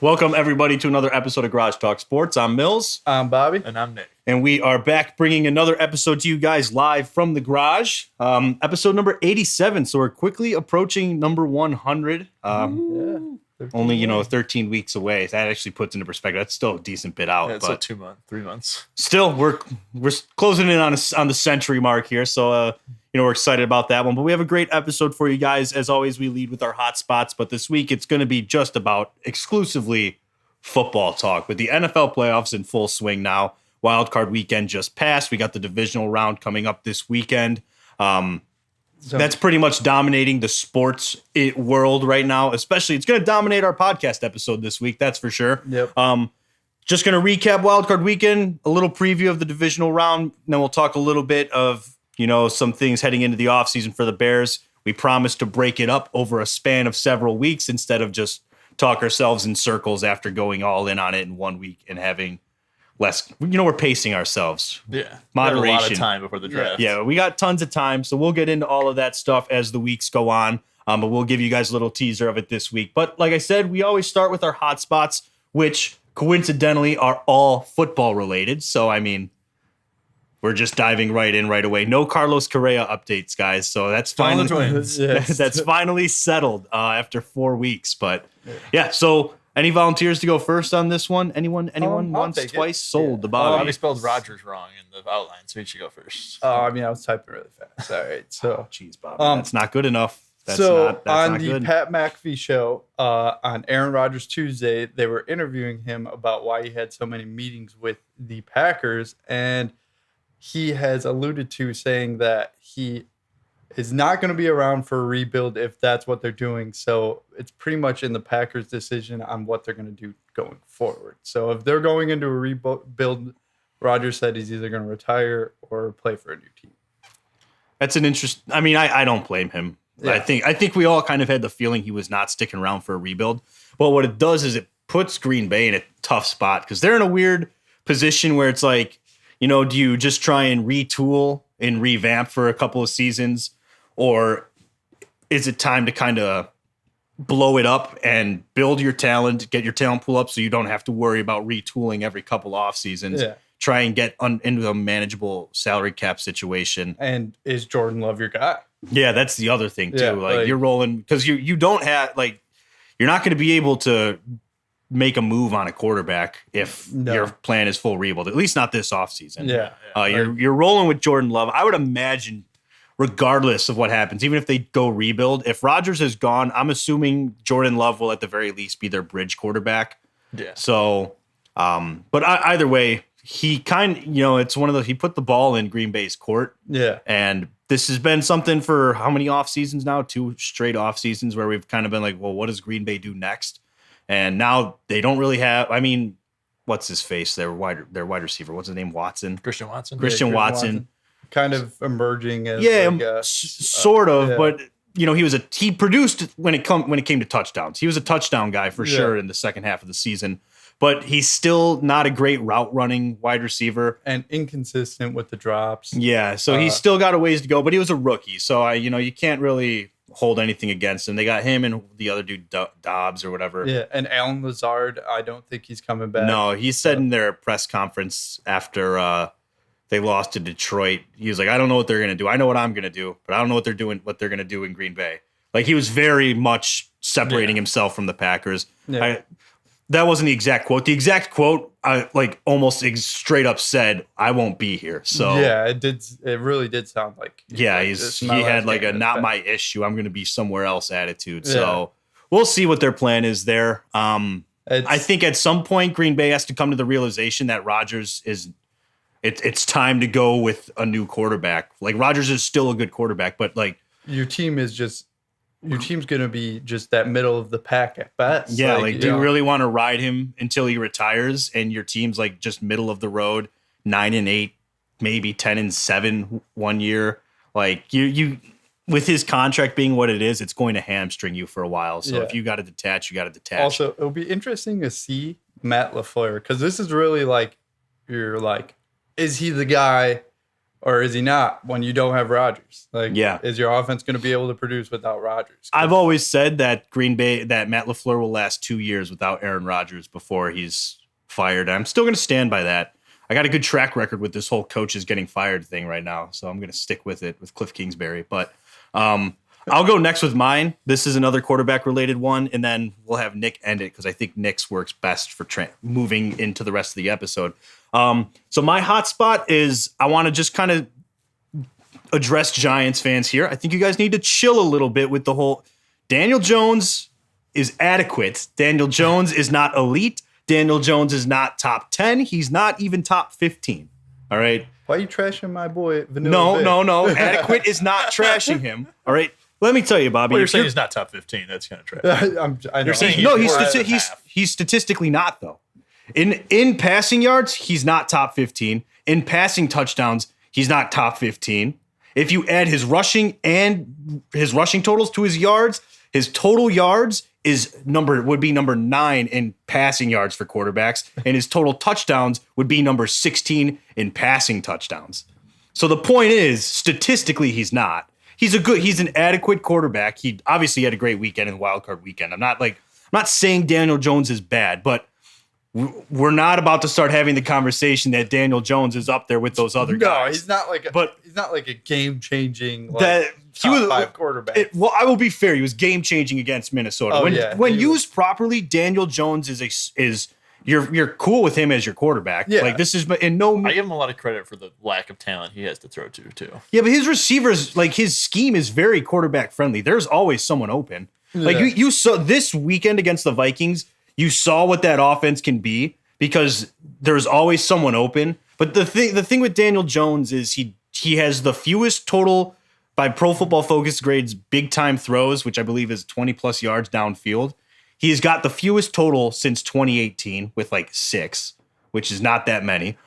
Welcome, everybody, to another episode of Garage Talk Sports. I'm Mills. I'm Bobby. And I'm Nick. And we are back bringing another episode to you guys live from the garage. Episode number 87. So we're quickly approaching number 100. Only, 13 weeks away. That actually puts into perspective. That's still a decent bit out. Yeah, it's like 3 months. Still, we're closing in on the century mark here. So, we're excited about that one. But we have a great episode for you guys. As always, we lead with our hot spots. But this week, it's going to be just about exclusively football talk with the NFL playoffs in full swing now. Wild card weekend just passed. We got the divisional round coming up this weekend. That's pretty much dominating the sports world right now. Especially, it's going to dominate our podcast episode this week. That's for sure. Yep. Just going to recap Wild Card Weekend, a little preview of the divisional round. Then we'll talk a little bit of, some things heading into the offseason for the Bears. We promised to break it up over a span of several weeks instead of just talk ourselves in circles after going all in on it in 1 week and having less. We're pacing ourselves. Yeah. Moderation. We have a lot of time before the draft. Yeah, we got tons of time, so we'll get into all of that stuff as the weeks go on. But we'll give you guys a little teaser of it this week. But like I said, we always start with our hot spots, which coincidentally are all football related. So, we're just diving right in right away. No Carlos Correa updates, guys. So that's finally that's finally settled after 4 weeks. But yeah, so any volunteers to go first on this one? Anyone once, twice? Sold the Bobby. Bobby spelled Rogers wrong in the outline, so he should go first. I was typing really fast. All right. So, jeez, Bobby, that's not good enough. That's on not the good. Pat McAfee show on Aaron Rodgers Tuesday, they were interviewing him about why he had so many meetings with the Packers, and he has alluded to saying that he is not going to be around for a rebuild if that's what they're doing. So it's pretty much in the Packers' decision on what they're going to do going forward. So if they're going into a rebuild, Rodgers said he's either going to retire or play for a new team. That's an interest. I don't blame him. Yeah. I think we all kind of had the feeling he was not sticking around for a rebuild. But what it does is it puts Green Bay in a tough spot because they're in a weird position where it's like, do you just try and retool and revamp for a couple of seasons, or is it time to kind of blow it up and build your talent, get your talent pool up so you don't have to worry about retooling every couple off seasons? Yeah. Try and get into a manageable salary cap situation. And is Jordan Love your guy? Yeah, that's the other thing too. Like you're rolling because you don't have you're not going to be able to make a move on a quarterback if your plan is full rebuild. At least not this offseason. Yeah. You're rolling with Jordan Love. I would imagine, regardless of what happens, even if they go rebuild, if Rodgers is gone, I'm assuming Jordan Love will at the very least be their bridge quarterback. Yeah. So, but either way, he it's one of those. He put the ball in Green Bay's court. Yeah. And this has been something for how many off seasons now? 2 straight off seasons where we've kind of been like, well, what does Green Bay do next? And now they don't really have. What's his face? Their wide receiver. What's his name? Watson. Christian Watson. Christian Watson. Kind of emerging as sort of. But he produced when it came to touchdowns. He was a touchdown guy for sure in the second half of the season. But he's still not a great route running wide receiver and inconsistent with the drops. Yeah, so he's still got a ways to go. But he was a rookie, so you can't really hold anything against him. They got him and the other dude Dobbs or whatever. Yeah, and Alan Lazard, I don't think he's coming back. No, he said in their press conference after they lost to Detroit, he was like, I don't know what they're gonna do. I know what I'm gonna do, but I don't know what they're gonna do in Green Bay. Like he was very much separating himself from the Packers. Yeah. That wasn't the exact quote. The exact quote, almost straight up said, "I won't be here." So yeah, it did. It really did sound like he had like a not my issue. I'm going to be somewhere else attitude. So we'll see what their plan is there. I think at some point Green Bay has to come to the realization that Rodgers is. It's time to go with a new quarterback. Like Rodgers is still a good quarterback, but your team's going to be just that middle of the pack at best. Yeah, do you really want to ride him until he retires and your team's just middle of the road, 9-8, maybe 10-7 1 year? You with his contract being what it is, it's going to hamstring you for a while. So if you got to detach, you got to detach. Also, it'll be interesting to see Matt LaFleur because this is really is he the guy or is he not when you don't have Rodgers? Like, Yeah. is your offense going to be able to produce without Rodgers? I've always said that that Matt LaFleur will last 2 years without Aaron Rodgers before he's fired. I'm still going to stand by that. I got a good track record with this whole coaches getting fired thing right now, so I'm going to stick with it with Cliff Kingsbury. But I'll go next with mine. This is another quarterback-related one, and then we'll have Nick end it because I think Nick's works best for moving into the rest of the episode. So my hot spot is I want to just kind of address Giants fans here. I think you guys need to chill a little bit with the whole Daniel Jones is adequate. Daniel Jones is not elite. Daniel Jones is not top 10. He's not even top 15. All right. Why are you trashing my boy Vanilla Vic? No. Adequate is not trashing him. All right. Let me tell you, Bobby. Well, you're saying he's not top 15. That's kind of trash. I know. You're saying he's statistically not, though. In passing yards, he's not top 15. In passing touchdowns, he's not top 15. If you add his rushing totals to his yards, his total yards would be number 9 in passing yards for quarterbacks, and his total touchdowns would be number 16 in passing touchdowns. So the point is, statistically, he's not. He's an adequate quarterback. He obviously had a great weekend in the wild card weekend. I'm not saying Daniel Jones is bad, but we're not about to start having the conversation that Daniel Jones is up there with those other guys. No, he's not like a game-changing top 5 quarterback. Well, I will be fair. He was game-changing against Minnesota. When used properly, Daniel Jones is you're cool with him as your quarterback. Yeah. Like this is in no. I give him a lot of credit for the lack of talent he has to throw to too. Yeah, but his receivers, like his scheme is very quarterback friendly. There's always someone open. Like you saw this weekend against the Vikings. You saw what that offense can be because there's always someone open. But the thing with Daniel Jones is he has the fewest total by Pro Football Focus grades big time throws, which I believe is 20 plus yards downfield. He's got the fewest total since 2018 with like 6, which is not that many.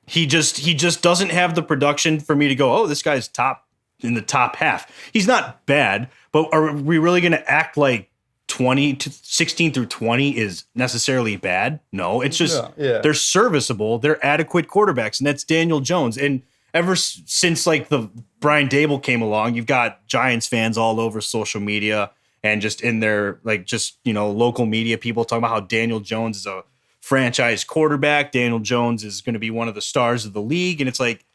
He just doesn't have the production for me to go, oh, this guy's top in the top half. He's not bad, but are we really going to act like 16 through 20 is necessarily bad? No, it's just they're serviceable. They're adequate quarterbacks, and that's Daniel Jones. And ever since like the Brian Dable came along, you've got Giants fans all over social media and just in their local media, people talking about how Daniel Jones is a franchise quarterback. Daniel Jones is going to be one of the stars of the league, and it's like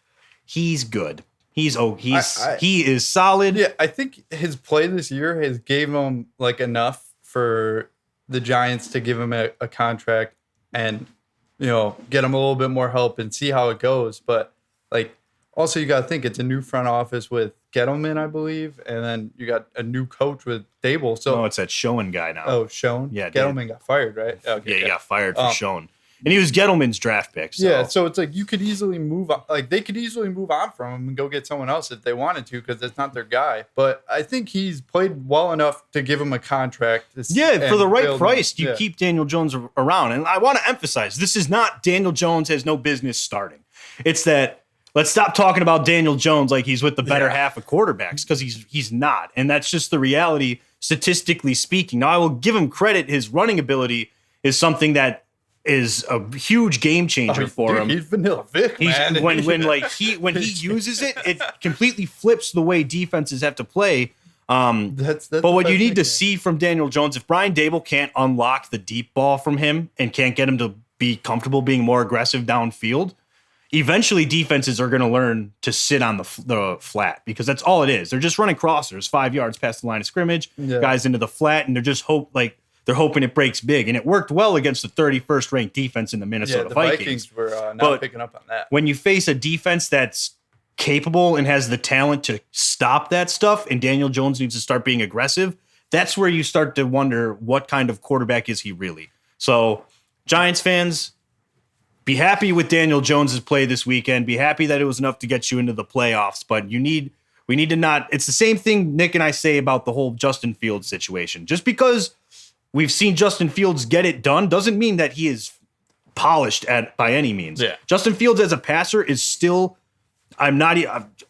he's good. He is solid. Yeah, I think his play this year has gave him like enough for the Giants to give him a contract and get him a little bit more help and see how it goes. But like also you got to think it's a new front office with Gettleman, I believe, and then you got a new coach with Dable. So no, it's that Schoen guy now. Oh, Schoen? Yeah, Gettleman got fired, right? Okay, he got fired for Schoen. And he was Gettleman's draft pick. So. Yeah, so it's like you could easily move on. Like they could easily move on from him and go get someone else if they wanted to because it's not their guy. But I think he's played well enough to give him a contract. Yeah, for the right price, you keep Daniel Jones around. And I want to emphasize, this is not Daniel Jones has no business starting. It's that let's stop talking about Daniel Jones like he's with the better half of quarterbacks because he's not. And that's just the reality, statistically speaking. Now, I will give him credit. His running ability is something that is a huge game changer for him. He's Vanilla Vic, man. When he uses it, it completely flips the way defenses have to play. That's but what you need to see from Daniel Jones, if Brian Dable can't unlock the deep ball from him and can't get him to be comfortable being more aggressive downfield, eventually defenses are going to learn to sit on the flat because that's all it is. They're just running crossers 5 yards past the line of scrimmage, guys into the flat, and they're just they're hoping it breaks big. And it worked well against the 31st ranked defense in the Minnesota Vikings. Vikings were not picking up on that. When you face a defense that's capable and has the talent to stop that stuff, and Daniel Jones needs to start being aggressive, that's where you start to wonder what kind of quarterback is he really. So Giants fans, be happy with Daniel Jones's play this weekend. Be happy that it was enough to get you into the playoffs, but we need to not. It's the same thing Nick and I say about the whole Justin Fields situation. Just because we've seen Justin Fields get it done doesn't mean that he is polished by any means. Yeah. Justin Fields as a passer is still.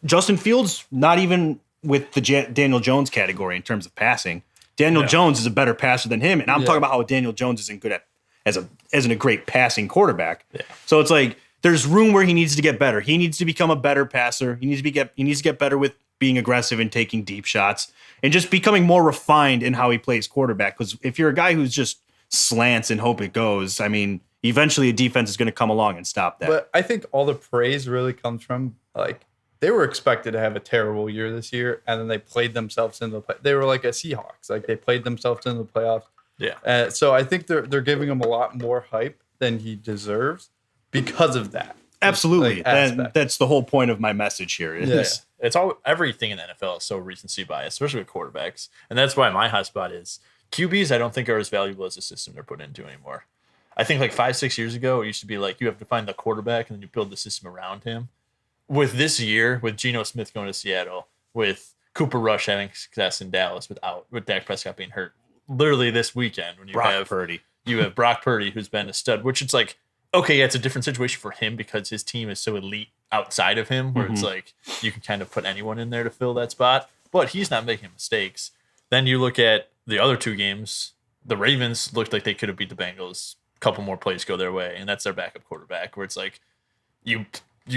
Justin Fields not even with the Daniel Jones category in terms of passing. Daniel Jones is a better passer than him, and I'm talking about how Daniel Jones isn't good at isn't a great passing quarterback. Yeah. So it's like there's room where he needs to get better. He needs to become a better passer. He needs to get better with being aggressive and taking deep shots and just becoming more refined in how he plays quarterback. Because if you're a guy who's just slants and hope it goes, I mean, eventually a defense is going to come along and stop that. But I think all the praise really comes from, like, they were expected to have a terrible year this year, and then they played themselves into the play. They were like a Seahawks. Like, they played themselves into the playoffs. Yeah. So I think they're giving him a lot more hype than he deserves because of that. Absolutely. Like, that's the whole point of my message here. It's all everything in the NFL is so recency bias, especially with quarterbacks. And that's why my hot spot is QBs. I don't think are as valuable as the system they're put into anymore. I think like 5-6 years ago, it used to be like you have to find the quarterback and then you build the system around him. With this year, with Geno Smith going to Seattle, with Cooper Rush having success in Dallas with Dak Prescott being hurt, literally this weekend when you have Brock Purdy, who's been a stud, which it's like, okay, yeah, it's a different situation for him because his team is so elite outside of him, where it's like you can kind of put anyone in there to fill that spot, but he's not making mistakes. Then you look at the other two games, the Ravens looked like they could have beat the Bengals. A couple more plays go their way, and that's their backup quarterback, where it's like you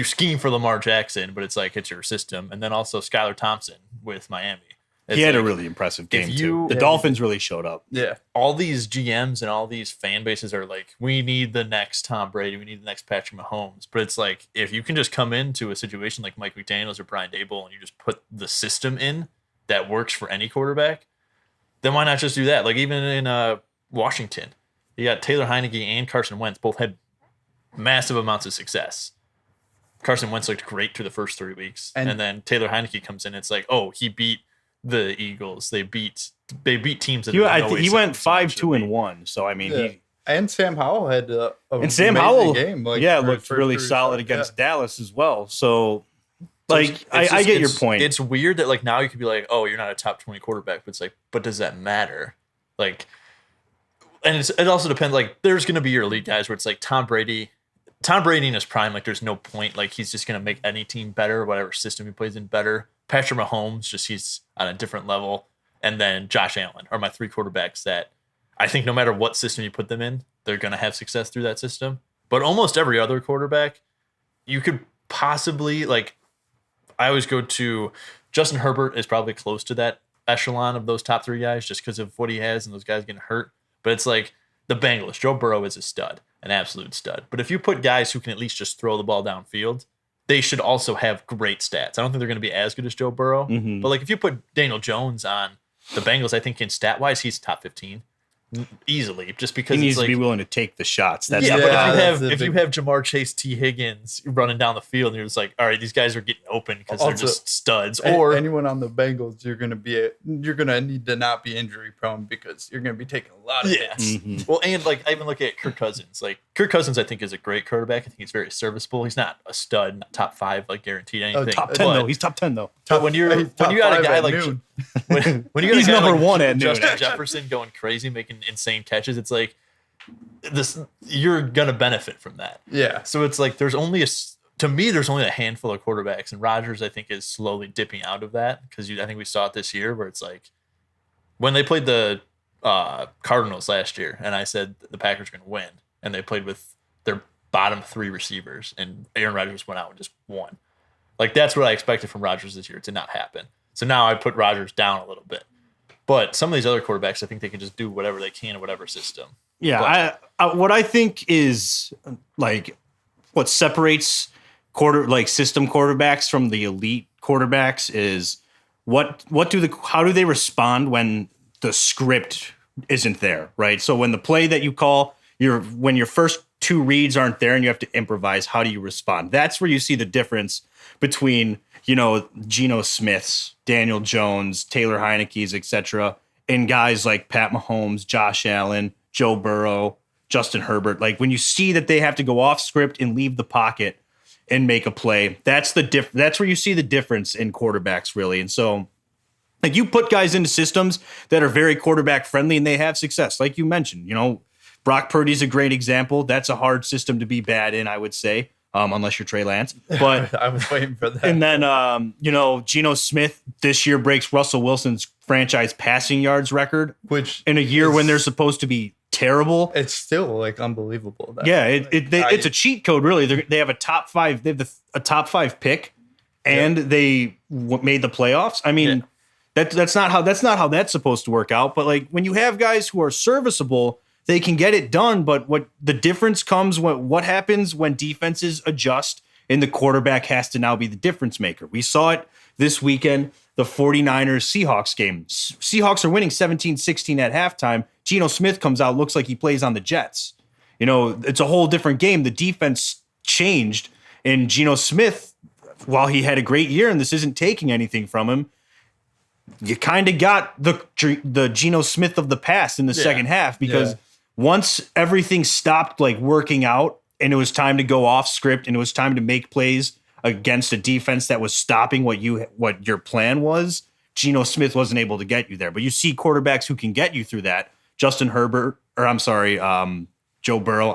scheme for Lamar Jackson, but it's like it's your system. And then also Skylar Thompson with Miami. He had a really impressive game too. The Dolphins really showed up. Yeah. All these GMs and all these fan bases are like, we need the next Tom Brady. We need the next Patrick Mahomes. But it's like, if you can just come into a situation like Mike McDaniels or Brian Daboll and you just put the system in that works for any quarterback, then why not just do that? Like even in Washington, you got Taylor Heineke and Carson Wentz both had massive amounts of success. Carson Wentz looked great through the first 3 weeks. And then Taylor Heineke comes in. It's like, oh, he beat the Eagles. They beat teams that he went 5-2-1. So I mean, and Sam Howell had Sam Howell game. Like, looked really solid against Dallas as well. So like, I get your point. It's weird that like now you could be like, oh, you're not a top 20 quarterback, but it's like, but does that matter? Like, and it also depends. Like, there's going to be your elite guys where it's like Tom Brady in his prime. Like, there's no point. Like, he's just going to make any team better, whatever system he plays in better. Patrick Mahomes, just he's on a different level. And then Josh Allen are my three quarterbacks that I think no matter what system you put them in, they're going to have success through that system. But almost every other quarterback, you could possibly, like, I always go to Justin Herbert is probably close to that echelon of those top three guys just because of what he has and those guys getting hurt. But it's like the Bengals. Joe Burrow is a stud, an absolute stud. But if you put guys who can at least just throw the ball downfield, they should also have great stats. I don't think they're going to be as good as Joe Burrow. But like if you put Daniel Jones on the Bengals, I think in stat-wise, he's top 15 easily, just because he needs to be willing to take the shots. That's but if you have Jamar Chase, T. Higgins running down the field, and you're just like, all right, these guys are getting open because they're just studs. Or anyone on the Bengals, you're gonna need to not be injury prone because you're gonna be taking a lot of hits. Well, and like I even look at Kirk Cousins. Like Kirk Cousins, I think is a great quarterback. I think he's very serviceable. He's not a stud, not top 5, like guaranteed anything. Top 10 though. He's top 10 though. But when you got a guy like when you got he's a guy number like 1 at noon. Justin Jefferson going crazy, making insane catches, it's like this. You're gonna benefit from that. Yeah. So it's like there's only a handful of quarterbacks, and Rodgers I think is slowly dipping out of that because I think we saw it this year where it's like when they played the Cardinals last year, and I said the Packers are gonna win, and they played with their bottom 3 receivers, and Aaron Rodgers went out and just won. Like that's what I expected from Rodgers this year. It did not happen. So now I put Rodgers down a little bit. But some of these other quarterbacks, I think they can just do whatever they can in whatever system. Yeah, what I think is like what separates system quarterbacks from the elite quarterbacks is how do they respond when the script isn't there, right? So when the play that you call, when your first 2 reads aren't there and you have to improvise, how do you respond? That's where you see the difference between, Geno Smiths, Daniel Jones, Taylor Heineke's, etc., and guys like Pat Mahomes, Josh Allen, Joe Burrow, Justin Herbert. Like when you see that they have to go off script and leave the pocket and make a play, that's where you see the difference in quarterbacks, really. And so like you put guys into systems that are very quarterback friendly and they have success. Like you mentioned, Brock Purdy's a great example. That's a hard system to be bad in, I would say. Unless you're Trey Lance. But I was waiting for that. And then, Geno Smith this year breaks Russell Wilson's franchise passing yards record, which in a year when they're supposed to be terrible. It's still like unbelievable. Yeah, it's a cheat code, really. They have a top 5. They have a top 5 pick, and they made the playoffs. I mean, that's not how that's supposed to work out. But like when you have guys who are serviceable, they can get it done. But what the difference comes what happens when defenses adjust and the quarterback has to now be the difference maker. We saw it this weekend, the 49ers Seahawks game. Seahawks are winning 17-16 at halftime. Geno Smith comes out, looks like he plays on the Jets. You know, it's a whole different game. The defense changed, and Geno Smith, while he had a great year, and this isn't taking anything from him, you kind of got the Geno Smith of the past in the second half, because once everything stopped like working out and it was time to go off script and it was time to make plays against a defense that was stopping what your plan was, Geno Smith wasn't able to get you there. But you see quarterbacks who can get you through that. Joe Burrow.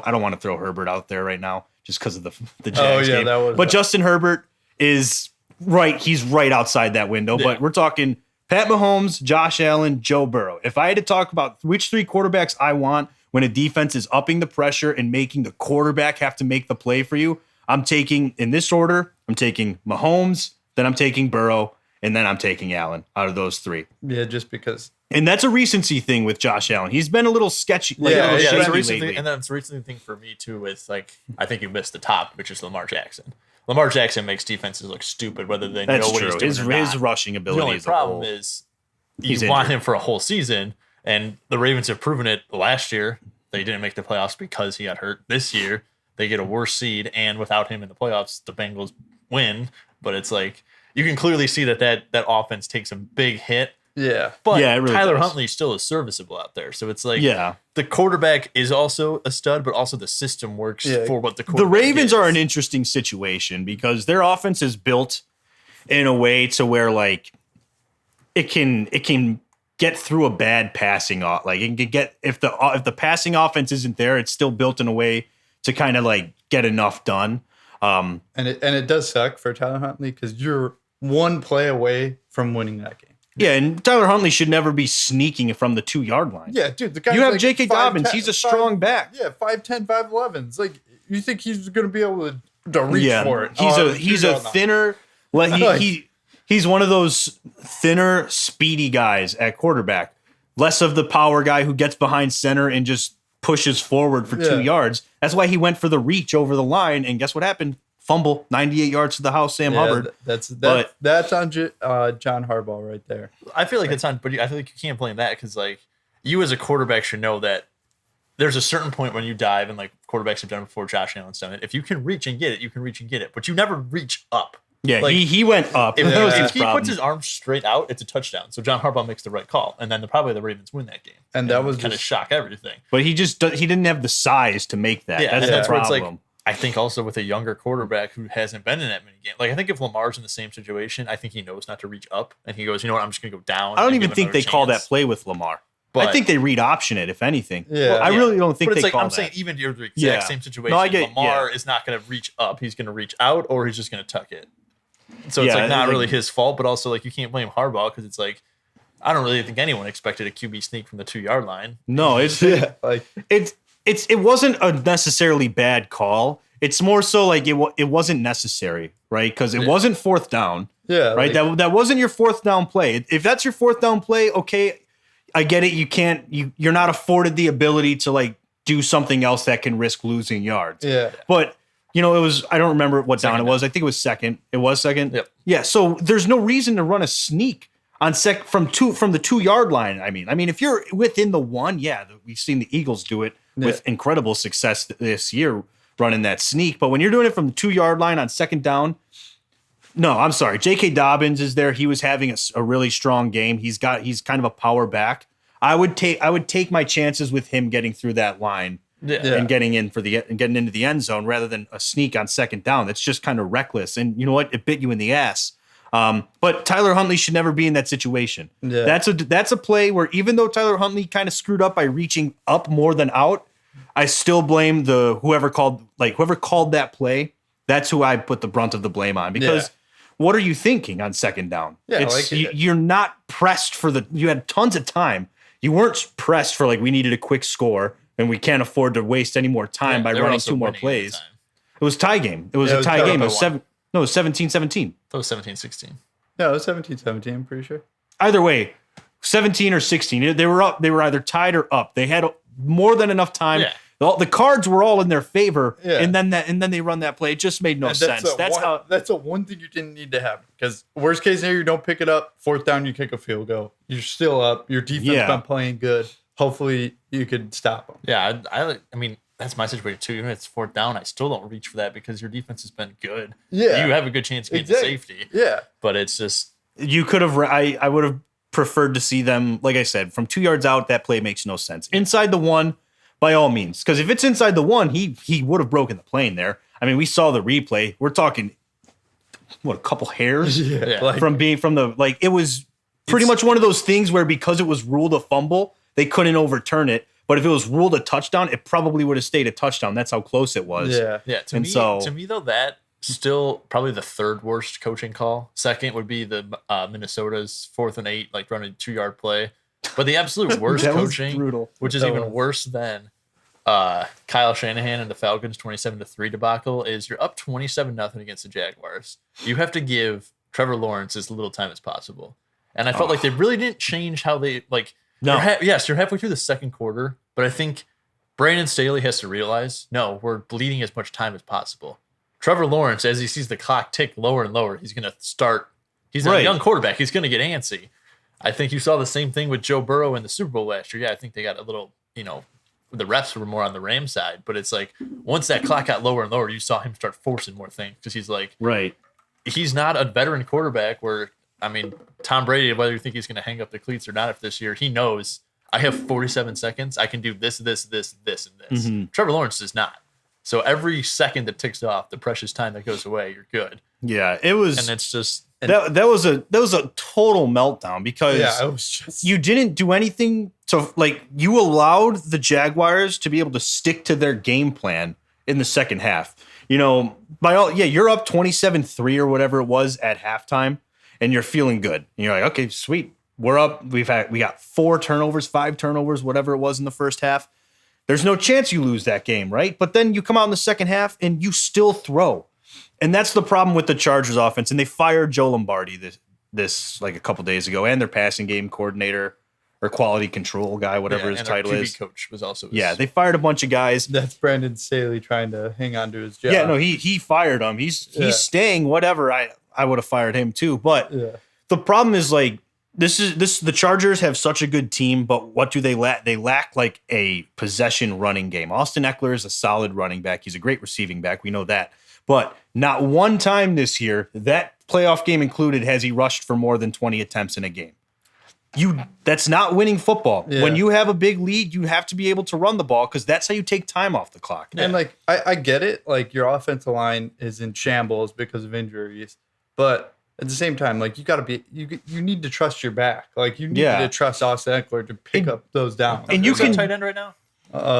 I don't want to throw Herbert out there right now just because of the Jags game. But Justin Herbert is right. He's right outside that window. Yeah. But we're talking Pat Mahomes, Josh Allen, Joe Burrow. If I had to talk about which 3 quarterbacks I want when a defense is upping the pressure and making the quarterback have to make the play for you, I'm taking, in this order, I'm taking Mahomes, then I'm taking Burrow, and then I'm taking Allen out of those 3. Yeah, just because. And that's a recency thing with Josh Allen. He's been a little sketchy. That's a recency, and then it's a recency thing for me, too, with, like, I think you missed the top, which is Lamar Jackson. Lamar Jackson makes defenses look stupid, whether they know what he's doing or not. His rushing ability. The only problem is you want him for a whole season, and the Ravens have proven it last year. They didn't make the playoffs because he got hurt. This year, they get a worse seed, and without him in the playoffs, the Bengals win. But it's like you can clearly see that offense takes a big hit. Yeah. But it really Tyler Huntley still is serviceable out there. So it's like the quarterback is also a stud, but also the system works for what the quarterback The Ravens is. are an interesting situation because their offense is built in a way to where like it can get through a bad passing off. Like it can get if the passing offense isn't there, it's still built in a way to kind of like get enough done. And it does suck for Tyler Huntley because you're one play away from winning that game. Yeah, and Tyler Huntley should never be sneaking from the 2-yard line. Yeah, dude, the guy. You have like J.K. Dobbins. He's a strong back. Yeah, 5'10", 5'11". It's like you think he's going to be able to reach for it. He's a thinner. Well, he's one of those thinner, speedy guys at quarterback. Less of the power guy who gets behind center and just pushes forward for 2 yards. That's why he went for the reach over the line. And guess what happened? Fumble, 98 yards to the house, Sam Hubbard. That's on John Harbaugh right there. I feel like it's on, but I feel like you can't blame that because like you as a quarterback should know that there's a certain point when you dive, and like quarterbacks have done before, Josh Allen's done it. If you can reach and get it, you can reach and get it, but you never reach up. Yeah, like, he went up. If he puts his arms straight out, it's a touchdown. So John Harbaugh makes the right call, and then probably the Ravens win that game. And that was kind of shock everything. But he didn't have the size to make that. Yeah, that's the problem. Where it's like, I think also with a younger quarterback who hasn't been in that many games. Like I think if Lamar's in the same situation, I think he knows not to reach up, and he goes, you know what, I'm just going to go down. I don't even think they call that play with Lamar. But I think they read option it, if anything. Yeah, I really don't think but it's they call I'm that. saying even you're the exact same situation. Lamar is not going to reach up. He's going to reach out, or he's just going to tuck it. So it's like not really his fault, but also like you can't blame Harbaugh because it's like I don't really think anyone expected a QB sneak from the 2-yard line. No, it wasn't a necessarily bad call. It's more so like it wasn't necessary, right? Because it wasn't fourth down. Yeah, right. That wasn't your fourth down play. If that's your fourth down play, okay, I get it. You're not afforded the ability to like do something else that can risk losing yards. Yeah, but. You know, I don't remember what down it was. I think it was second. It was second. Yep. Yeah. So there's no reason to run a sneak on from the 2-yard line. I mean, if you're within the 1, we've seen the Eagles do it with incredible success this year running that sneak. But when you're doing it from the 2-yard line on second down, no, I'm sorry. J.K. Dobbins is there. He was having a really strong game. He's kind of a power back. I would take my chances with him getting through that line. And getting into the end zone rather than a sneak on second down. That's just kind of reckless. And you know what? It bit you in the ass. But Tyler Huntley should never be in that situation. Yeah. That's a play where even though Tyler Huntley kind of screwed up by reaching up more than out, I still blame whoever called that play. That's who I put the brunt of the blame on because what are you thinking on second down? Yeah, you're not pressed you had tons of time. You weren't pressed for like we needed a quick score. and we can't afford to waste any more time by running 2 more plays. It was tie game. It was a tie game. It was 17-17. That was 17-16. No, it was 17-17, I'm pretty sure. Either way, 17 or 16. They were up. They were either tied or up. They had more than enough time. Yeah. The cards were all in their favor, Yeah. and then they run that play. It just made no sense. That's the one thing you didn't need to happen. Because worst case scenario, you don't pick it up. 4th down, you kick a field goal. You're still up. Your defense been playing good. Hopefully, you could stop them. Yeah, I mean, that's my situation too. Even if it's 4th down, I still don't reach for that because your defense has been good. Yeah. You have a good chance of getting safety. Yeah. But it's just... You could have. I would have preferred to see them, like I said, from 2 yards out. That play makes no sense. Inside the 1, by all means, because if it's inside the 1, he would have broken the plane there. I mean, we saw the replay. We're talking a couple hairs from the it was pretty much one of those things where because it was ruled a fumble, they couldn't overturn it. But if it was ruled a touchdown, it probably would have stayed a touchdown. That's how close it was. Yeah. To me though, that still probably the 3rd worst coaching call. Second would be the Minnesota's 4th and 8, like running 2-yard play. But the absolute worst coaching, which is even worse than Kyle Shanahan and the Falcons 27-3 debacle, is you're up 27-0 against the Jaguars. You have to give Trevor Lawrence as little time as possible. And I felt like they really didn't change how they No. You're halfway through the 2nd quarter, but I think Brandon Staley has to realize, no, we're bleeding as much time as possible. Trevor Lawrence, as he sees the clock tick lower and lower, he's going to start. He's a young quarterback. He's going to get antsy. I think you saw the same thing with Joe Burrow in the Super Bowl last year. Yeah, I think they got a little, the reps were more on the Rams side, but it's like once that clock got lower and lower, you saw him start forcing more things because he's like, he's not a veteran quarterback where, I mean, Tom Brady, whether you think he's going to hang up the cleats or not if this year, he knows I have 47 seconds. I can do this, and this. Mm-hmm. Trevor Lawrence does not. So every second that ticks off, the precious time that goes away, you're good. Yeah, it was. And it's just that was a total meltdown because it was just, you didn't do anything. So you allowed the Jaguars to be able to stick to their game plan in the second half. You're up 27-3 or whatever it was at halftime, and you're feeling good. And you're like, okay, sweet, we're up. We got 4 turnovers, 5 turnovers, whatever it was in the first half. There's no chance you lose that game, right? But then you come out in the second half and you still throw. And that's the problem with the Chargers offense. And they fired Joe Lombardi this a couple days ago, and their passing game coordinator or quality control guy, whatever his title is. Coach was also they fired a bunch of guys. That's Brandon Staley trying to hang on to his job. Yeah, no, he fired him. He's staying, whatever. I would have fired him too. But the problem is the Chargers have such a good team, but what do they lack? They lack a possession running game. Austin Eckler is a solid running back. He's a great receiving back. We know that. But not one time this year, that playoff game included, has he rushed for more than 20 attempts in a game. That's not winning football. Yeah. When you have a big lead, you have to be able to run the ball because that's how you take time off the clock. Yeah. And I get it. Your offensive line is in shambles because of injuries, but at the same time, you got to be, you need to trust your back. You need to trust Austin Eckler to pick up those downs. And you can tight end right now?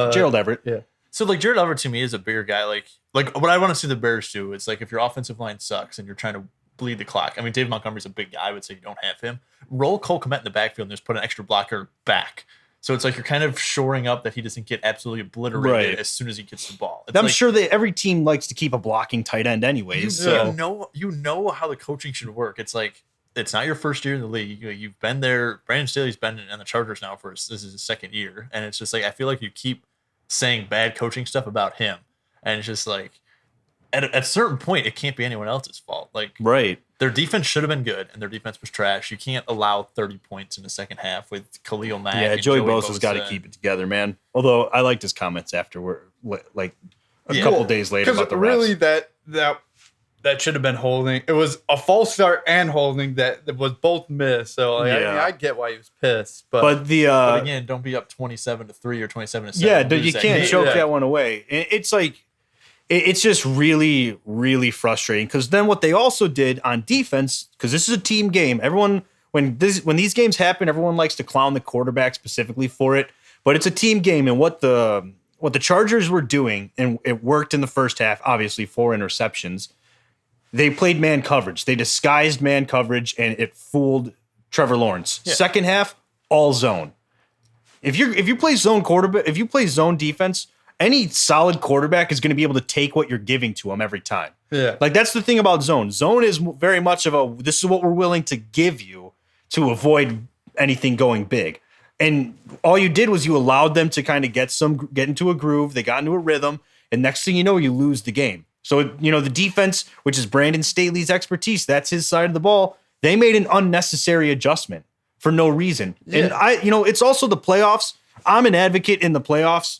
Gerald Everett. Yeah. So Gerald Everett to me is a bigger guy. What I want to see the Bears do is if your offensive line sucks and you're trying to bleed the clock. I mean, Dave Montgomery's a big guy. I would say you don't have him. Roll Cole Kmet in the backfield and just put an extra blocker back. So it's you're kind of shoring up that he doesn't get absolutely obliterated as soon as he gets the ball. I'm sure that every team likes to keep a blocking tight end anyways. You know how the coaching should work. It's it's not your first year in the league. You've been there. Brandon Staley's been on the Chargers now this is his 2nd year. And it's just I feel like you keep saying bad coaching stuff about him. And it's just at a certain point, it can't be anyone else's fault. Their defense should have been good, and their defense was trash. You can't allow 30 points in the second half with Khalil Mack. Yeah, Joey Bosa's got to keep it together, man. Although I liked his comments afterward, a couple days later about the refs. Really, that should have been holding. It was a false start and holding that was both missed. So I get why he was pissed. But again, don't be up 27-3 or 27-7. Yeah, you can't choke that one away. It's it's just really, really frustrating because then what they also did on defense, because this is a team game. Everyone, when these games happen, everyone likes to clown the quarterback specifically for it. But it's a team game, and what the Chargers were doing, and it worked in the first half. Obviously, 4 interceptions. They played man coverage. They disguised man coverage, and it fooled Trevor Lawrence. Yeah. Second half, all zone. If you play zone quarterback, if you play zone defense, any solid quarterback is going to be able to take what you're giving to him every time. Yeah. Like that's the thing about zone. Zone is very much of this is what we're willing to give you to avoid anything going big. And all you did was you allowed them to kind of get into a groove. They got into a rhythm, and next thing you know, you lose the game. So, the defense, which is Brandon Staley's expertise, that's his side of the ball. They made an unnecessary adjustment for no reason. Yeah. And it's also the playoffs. I'm an advocate in the playoffs.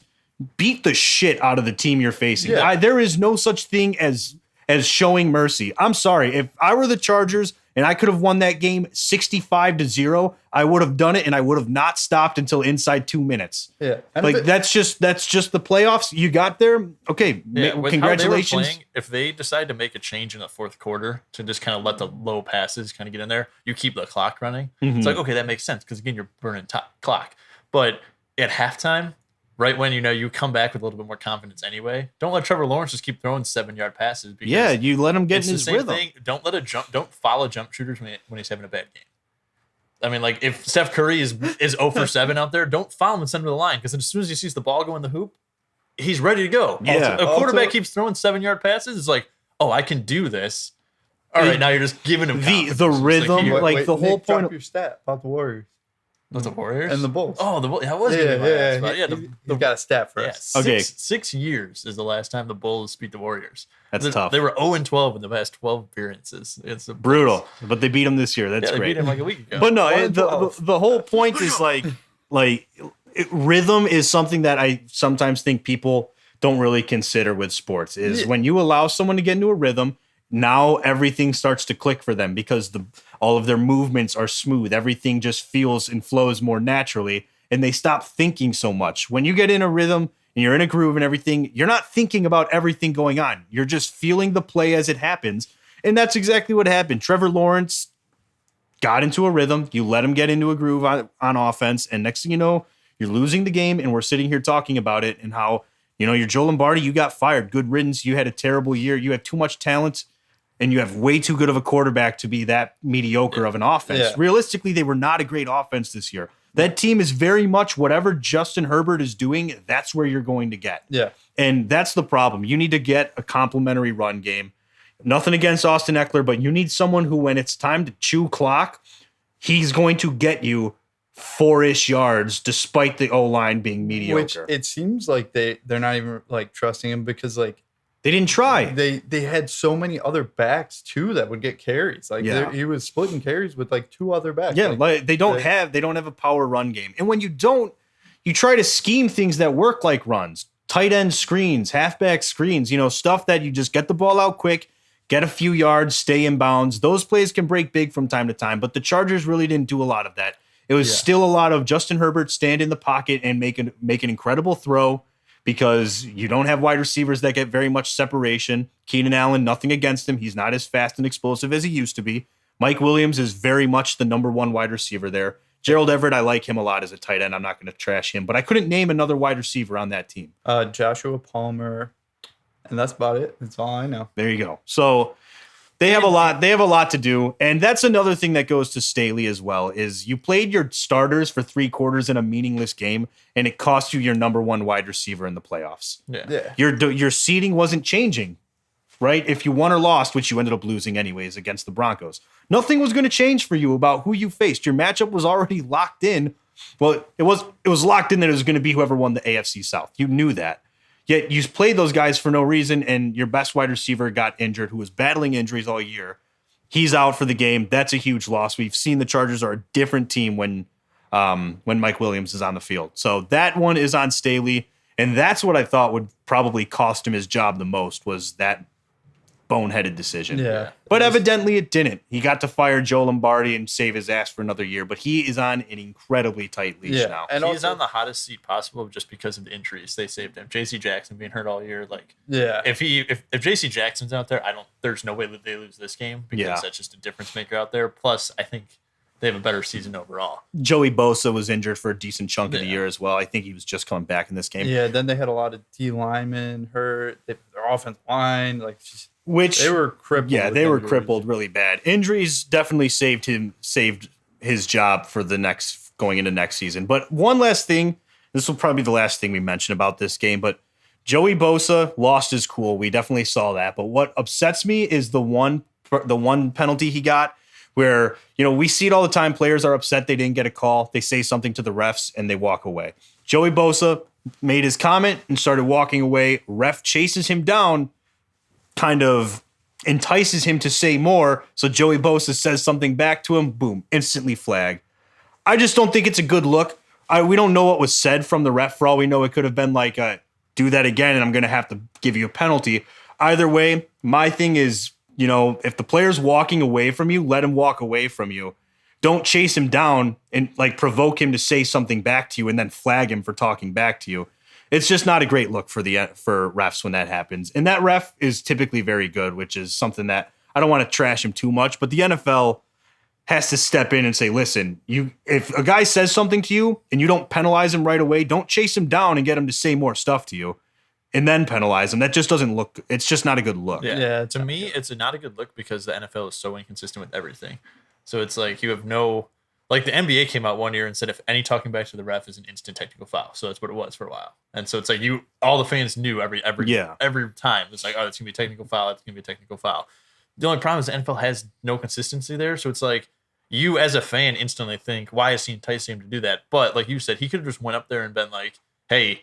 Beat the shit out of the team you're facing. Yeah. There is no such thing as showing mercy. I'm sorry. If I were the Chargers and I could have won that game 65-0, I would have done it, and I would have not stopped until inside 2 minutes. Yeah. Like that's just the playoffs. You got there. Okay. Congratulations. Playing, if they decide to make a change in the fourth quarter to just kind of let the low passes kind of get in there, you keep the clock running. Mm-hmm. It's like, okay, that makes sense because again, you're burning clock. But at halftime, right when you come back with a little bit more confidence anyway, don't let Trevor Lawrence just keep throwing 7-yard passes. Yeah, you let him get in his rhythm. Don't follow jump shooters when he's having a bad game. I mean, like if Steph Curry is 0 for 7 out there, don't follow him and send him to the line because as soon as he sees the ball go in the hoop, he's ready to go. Yeah. A quarterback keeps throwing 7-yard passes. It's like, oh, I can do this. All right, now you're just giving him the rhythm, Wait, the whole Nick, point. drop your stat about the Warriors. Was the Warriors and the Bulls? Oh, the Bulls. Yeah, I was You've got a stat for us. Okay. 6 years is the last time the Bulls beat the Warriors. That's tough. They were 0-12 in the past 12 appearances. It's brutal, but they beat them this year. That's they great. beat him like a week ago. But no, the whole point is rhythm is something that I sometimes think people don't really consider with sports. Is when you allow someone to get into a rhythm, now everything starts to click for them because all of their movements are smooth. Everything just feels and flows more naturally, and they stop thinking so much. When you get in a rhythm and you're in a groove and everything, you're not thinking about everything going on. You're just feeling the play as it happens, and that's exactly what happened. Trevor Lawrence got into a rhythm. You let him get into a groove on offense, and next thing you know, you're losing the game, and we're sitting here talking about it and how, you're Joe Lombardi, you got fired. Good riddance. You had a terrible year. You have too much talent. And you have way too good of a quarterback to be that mediocre of an offense. Yeah. Realistically, they were not a great offense this year. That team is very much whatever Justin Herbert is doing, that's where you're going to get. Yeah. And that's the problem. You need to get a complementary run game. Nothing against Austin Eckler, but you need someone who, when it's time to chew clock, he's going to get you 4-ish yards despite the O-line being mediocre. Which it seems like they're not even trusting him because they didn't try. They had so many other backs too that would get carries. He was splitting carries with 2 other backs. Yeah, they don't have a power run game. And when you don't, you try to scheme things that work like runs, tight end screens, halfback screens, stuff that you just get the ball out quick, get a few yards, stay in bounds. Those plays can break big from time to time, but the Chargers really didn't do a lot of that. It was still a lot of Justin Herbert stand in the pocket and make an incredible throw. Because you don't have wide receivers that get very much separation. Keenan Allen, nothing against him. He's not as fast and explosive as he used to be. Mike Williams is very much the number 1 wide receiver there. Gerald Everett, I like him a lot as a tight end. I'm not going to trash him, but I couldn't name another wide receiver on that team. Joshua Palmer, and that's about it. That's all I know. There you go. So they have a lot. They have a lot to do, and that's another thing that goes to Staley as well. Is you played your starters for 3 quarters in a meaningless game, and it cost you your number 1 wide receiver in the playoffs. Yeah. Your seeding wasn't changing, right? If you won or lost, which you ended up losing anyways against the Broncos, nothing was going to change for you about who you faced. Your matchup was already locked in. Well, it was locked in that it was going to be whoever won the AFC South. You knew that. Yet you played those guys for no reason, and your best wide receiver got injured, who was battling injuries all year. He's out for the game. That's a huge loss. We've seen the Chargers are a different team when Mike Williams is on the field. So that one is on Staley, and that's what I thought would probably cost him his job the most was that boneheaded decision. Yeah. But evidently it didn't. He got to fire Joe Lombardi and save his ass for another year, but he is on an incredibly tight leash now. And he's on the hottest seat possible just because of the injuries. They saved him. JC Jackson being hurt all year. If JC Jackson's out there, there's no way that they lose this game because that's just a difference maker out there. Plus, I think they have a better season overall. Joey Bosa was injured for a decent chunk of the year as well. I think he was just coming back in this game. Yeah, then they had a lot of D linemen hurt. Their offensive line, which they were crippled. Yeah, they were crippled really bad. Injuries definitely saved his job for the next going into next season. But one last thing, this will probably be the last thing we mention about this game, but Joey Bosa lost his cool. We definitely saw that. But what upsets me is the one penalty he got where, we see it all the time. Players are upset they didn't get a call. They say something to the refs and they walk away. Joey Bosa made his comment and started walking away. Ref chases him down, kind of entices him to say more. So Joey Bosa says something back to him. Boom, instantly flag. I just don't think it's a good look. We don't know what was said from the ref. For all we know, it could have been like, do that again, and I'm going to have to give you a penalty. Either way, my thing is, if the player's walking away from you, let him walk away from you. Don't chase him down and like provoke him to say something back to you and then flag him for talking back to you. It's just not a great look for refs when that happens. And that ref is typically very good, which is something that I don't want to trash him too much, but the NFL has to step in and say, listen, if a guy says something to you and you don't penalize him right away, don't chase him down and get him to say more stuff to you and then penalize him. That just doesn't look, it's just not a good look. Yeah, to me, it's not a good look because the NFL is so inconsistent with everything. So it's like you have no, like the NBA came out one year and said if any talking back to the ref is an instant technical foul. So that's what it was for a while. And so it's like all the fans knew every time. It's like, oh, it's going to be a technical foul. It's going to be a technical foul. The only problem is the NFL has no consistency there. So it's like, you as a fan instantly think, why is he enticing him to do that? But like you said, he could have just went up there and been like, hey,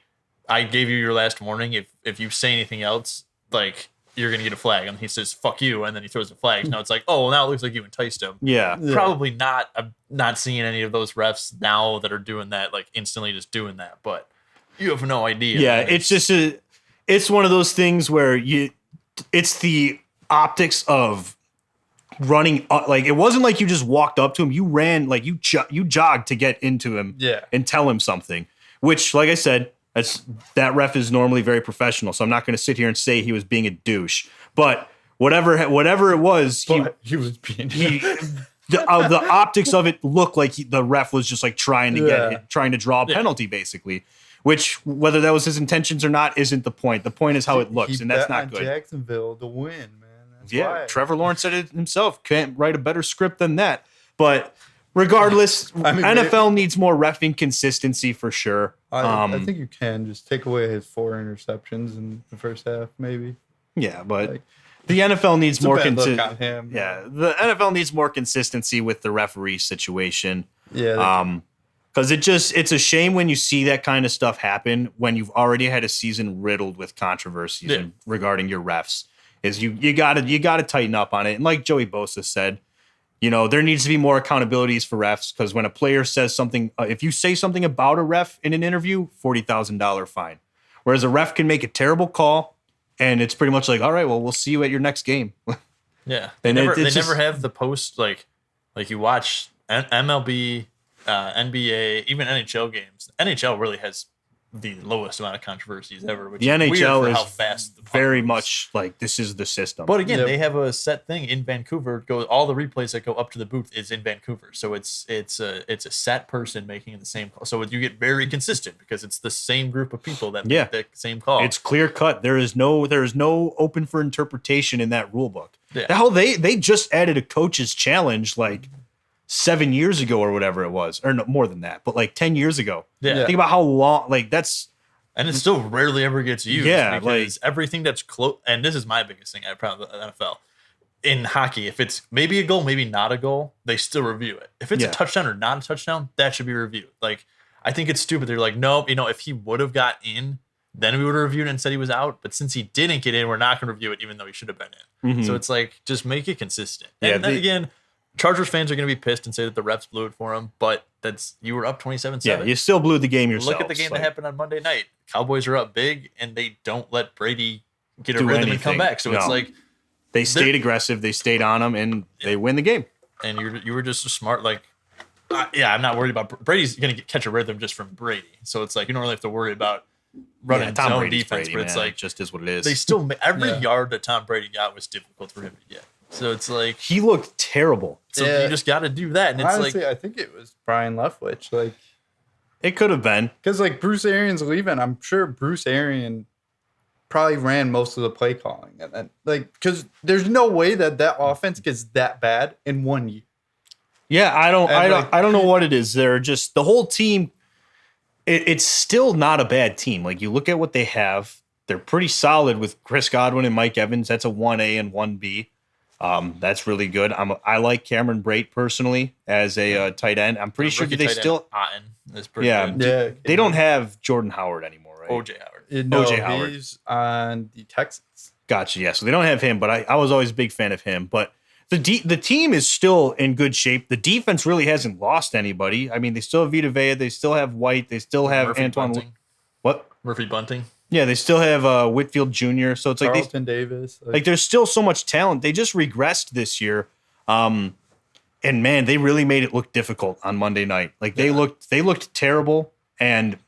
I gave you your last warning. If you say anything else, like you're going to get a flag. And he says, fuck you. And then he throws the flag. Now it's like, oh, well, now it looks like you enticed him. Yeah. Probably not. I'm not seeing any of those refs now that are doing that, like instantly just doing that. But you have no idea. Yeah. It's just it's one of those things where it's the optics of running, like it wasn't like you just walked up to him. You ran, like you jogged to get into him and tell him something, which, like I said, that ref is normally very professional. So I'm not going to sit here and say he was being a douche, but whatever it was, he was being the optics of it looked like the ref was just like trying to draw a penalty basically, which whether that was his intentions or not isn't the point. The point is how it looks, and that's not good. Jacksonville to win, man. That's why. Trevor Lawrence said it himself. Can't write a better script than that. But regardless, NFL needs more reffing consistency for sure. I think you can just take away his 4 interceptions in the first half, maybe. Yeah, but the NFL needs more consistency. Yeah, the NFL needs more consistency with the referee situation. Yeah. Because it's a shame when you see that kind of stuff happen when you've already had a season riddled with controversies regarding your refs. Is you gotta tighten up on it. And like Joey Bosa said, there needs to be more accountabilities for refs, because when a player says something, if you say something about a ref in an interview, $40,000 fine. Whereas a ref can make a terrible call and it's pretty much like, all right, well, we'll see you at your next game. Yeah. They never have the post, like you watch MLB, NBA, even NHL games. NHL really has the lowest amount of controversies ever. Which the NHL is how fast very much like this is the system. But again, they have a set thing in Vancouver. All the replays that go up to the booth is in Vancouver, so it's a set person making the same call. So you get very consistent because it's the same group of people that make the same call. It's clear cut. There is no open for interpretation in that rule book. Yeah. Hell, they just added a coach's challenge like 7 years ago or whatever it was, or no, more than that, but like 10 years ago. Yeah. Think about how long, like that's. And it still rarely ever gets used. Yeah. Because everything that's close, and this is my biggest thing, I'm proud of the NFL. In hockey, if it's maybe a goal, maybe not a goal, they still review it. If it's a touchdown or not a touchdown, that should be reviewed. Like, I think it's stupid. They're like, nope, if he would have got in, then we would have reviewed it and said he was out. But since he didn't get in, we're not going to review it, even though he should have been in. Mm-hmm. So it's like, just make it consistent. And then again, Chargers fans are going to be pissed and say that the refs blew it for him, but you were up 27-7. Yeah, you still blew the game yourself. Look at the game that happened on Monday night. Cowboys are up big, and they don't let Brady get a rhythm and come back. So it's like they stayed aggressive, they stayed on him, and they win the game. And you were just smart. Like, I'm not worried about Brady's going to catch a rhythm just from Brady. So it's like you don't really have to worry about running Tom zone Brady's defense, Brady, but it's man. like It just is what it is. They still every yard that Tom Brady got was difficult for him to get. So it's like he looked terrible. So you just got to do that. And it's honestly, I think it was Brian Leftwich. Like, it could have been because like Bruce Arians leaving. I'm sure Bruce Arians probably ran most of the play calling, and then like because there's no way that offense gets that bad in 1 year. Yeah, I don't know what it is. They're just the whole team. It's still not a bad team. Like you look at what they have, they're pretty solid with Chris Godwin and Mike Evans. That's a 1A and 1B. That's really good. I like Cameron Brate personally as a tight end. I'm pretty sure they still. Otten is pretty good. Yeah, They don't have Jordan Howard anymore, right? OJ Howard. No, OJ Howard. he's on the Texans. Gotcha. Yeah, so they don't have him, but I was always a big fan of him. But the team is still in good shape. The defense really hasn't lost anybody. I mean, they still have Vita Vea. They still have White. They still have Murphy Antoine. Bunting. What? Murphy Bunting. Yeah, they still have Whitfield Jr. So it's like Carlton Davis. like there's still so much talent. They just regressed this year. And man, they really made it look difficult on Monday night. Like they looked terrible. And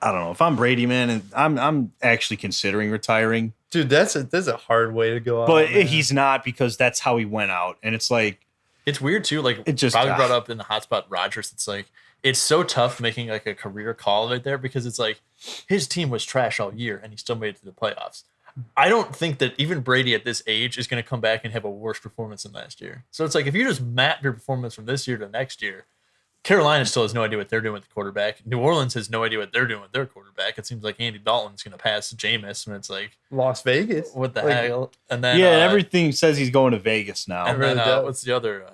I don't know if I'm Brady, man, and I'm actually considering retiring. Dude, that's a hard way to go out. But man. he's not because that's how he went out. And it's like It's weird too. Like It just- Bobby brought up in the hotspot Rodgers. It's like it's so tough making like a career call right there because it's like his team was trash all year and he still made it to the playoffs. I don't think that even Brady at this age is going to come back and have a worse performance than last year. So it's like if you just map your performance from this year to next year, Carolina still has no idea what they're doing with the quarterback. New Orleans has no idea what they're doing with their quarterback. It seems like Andy Dalton's going to pass Jameis, and it's like Las Vegas. what the Like, hell? And then everything says he's going to Vegas now. And really then does. what's the other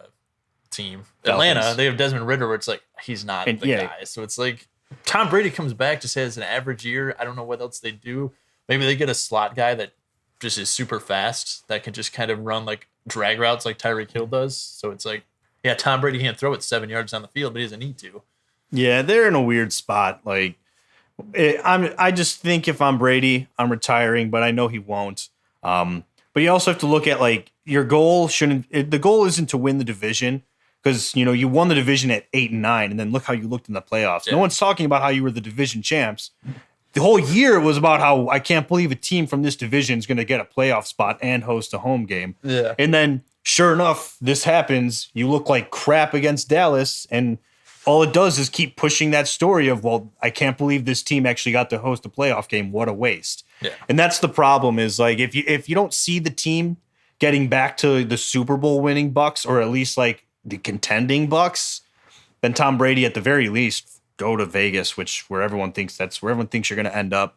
team? Falcons. Atlanta. They have Desmond Ridder, where it's like he's not And- the yeah. guy. So it's like Tom Brady comes back, just has an average year. I don't know what else they do. Maybe they get a slot guy that just is super fast that can just kind of run like drag routes like Tyreek Hill does. So it's like, yeah, Tom Brady can't throw it 7 yards down the field, but he doesn't need to. Yeah, they're in a weird spot. Like, I just think if I'm Brady, I'm retiring, but I know he won't. But you also have to look at like your goal the goal isn't to win the division because you won the division at 8 and 9, and then look how you looked in the playoffs. Yeah. No one's talking about how you were the division champs. The whole year it was about how I can't believe a team from this division is going to get a playoff spot and host a home game. Yeah. And then sure enough, this happens. You look like crap against Dallas, and all it does is keep pushing that story of, well, I can't believe this team actually got to host a playoff game. What a waste. Yeah. And that's the problem is like if you don't see the team getting back to the Super Bowl winning Bucks or at least like the contending Bucks, then Tom Brady at the very least go to Vegas, where everyone thinks you're going to end up.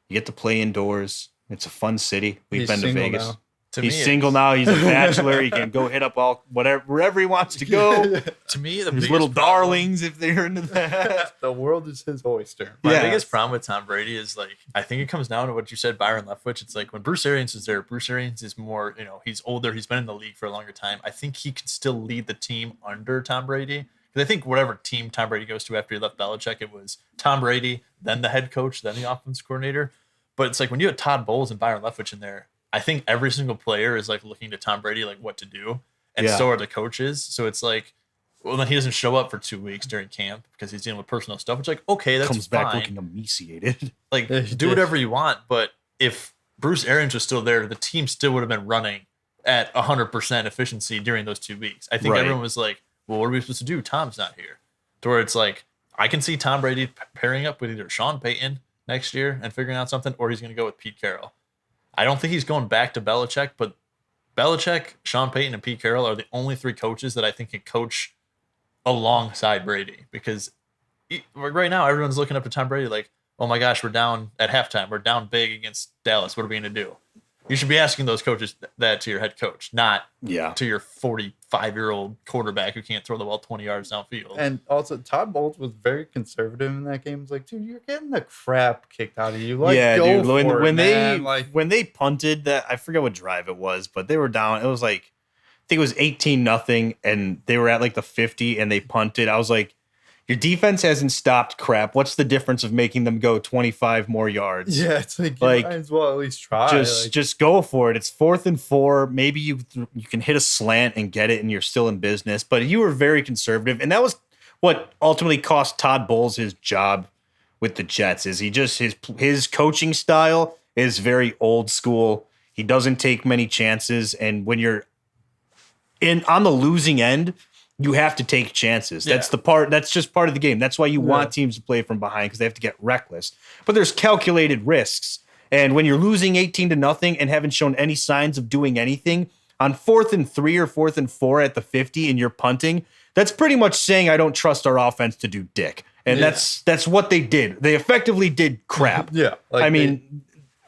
You get to play indoors. It's a fun city. We've He's been to single Vegas. now. He's single now. He's a bachelor. He can go hit up wherever he wants to go. To me, the His biggest little problem- darlings, if they're into that. The world is his oyster. My Yeah. biggest problem with Tom Brady is like I think it comes down to what you said, Byron Leftwich. It's like when Bruce Arians is there, Bruce Arians is more, he's older, he's been in the league for a longer time. I think he can still lead the team under Tom Brady. Because I think whatever team Tom Brady goes to after he left Belichick, it was Tom Brady, then the head coach, then the offense coordinator. But it's like when you have Todd Bowles and Byron Leftwich in there, I think every single player is like looking to Tom Brady like what to do, and Yeah. so are the coaches. So it's like, well, then he doesn't show up for 2 weeks during camp because he's dealing with personal stuff. It's like, okay, that's Comes fine. back looking emaciated. Like, Yeah, he do did. whatever you want. But if Bruce Arians was still there, the team still would have been running at 100% efficiency during those 2 weeks. I think Right. everyone was like, well, what are we supposed to do? Tom's not here. To where it's like, I can see Tom Brady pairing up with either Sean Payton next year and figuring out something, or he's going to go with Pete Carroll. I don't think he's going back to Belichick, but Belichick, Sean Payton, and Pete Carroll are the only three coaches that I think can coach alongside Brady because right now everyone's looking up to Tom Brady like, oh my gosh, we're down at halftime. We're down big against Dallas. What are we going to do? You should be asking those coaches that to your head coach, not Yeah. to your 45-year-old quarterback who can't throw the ball 20 yards downfield. And also, Todd Bowles was very conservative in that game. He's like, dude, you're getting the crap kicked out of you. Like, yeah, go dude. for When it, they man. Like, when they punted that, I forget what drive it was, but they were down. It was like I think it was 18-0, and they were at like the 50, and they punted. I was like, your defense hasn't stopped crap. What's the difference of making them go 25 more yards? yeah, it's like, you Like, might as well at least try. Just go for it. It's 4th and 4. Maybe you can hit a slant and get it, and you're still in business. But you were very conservative, and that was what ultimately cost Todd Bowles his job with the Jets. Is he just his coaching style is very old school. He doesn't take many chances, and when you're on the losing end, you have to take chances. Yeah. That's just part of the game. That's why you want teams to play from behind because they have to get reckless. But there's calculated risks. And when you're losing 18-0 and haven't shown any signs of doing anything, on 4th and 3 or 4th and 4 at the 50 and you're punting, that's pretty much saying I don't trust our offense to do dick. And that's what they did. They effectively did crap. Yeah. I mean,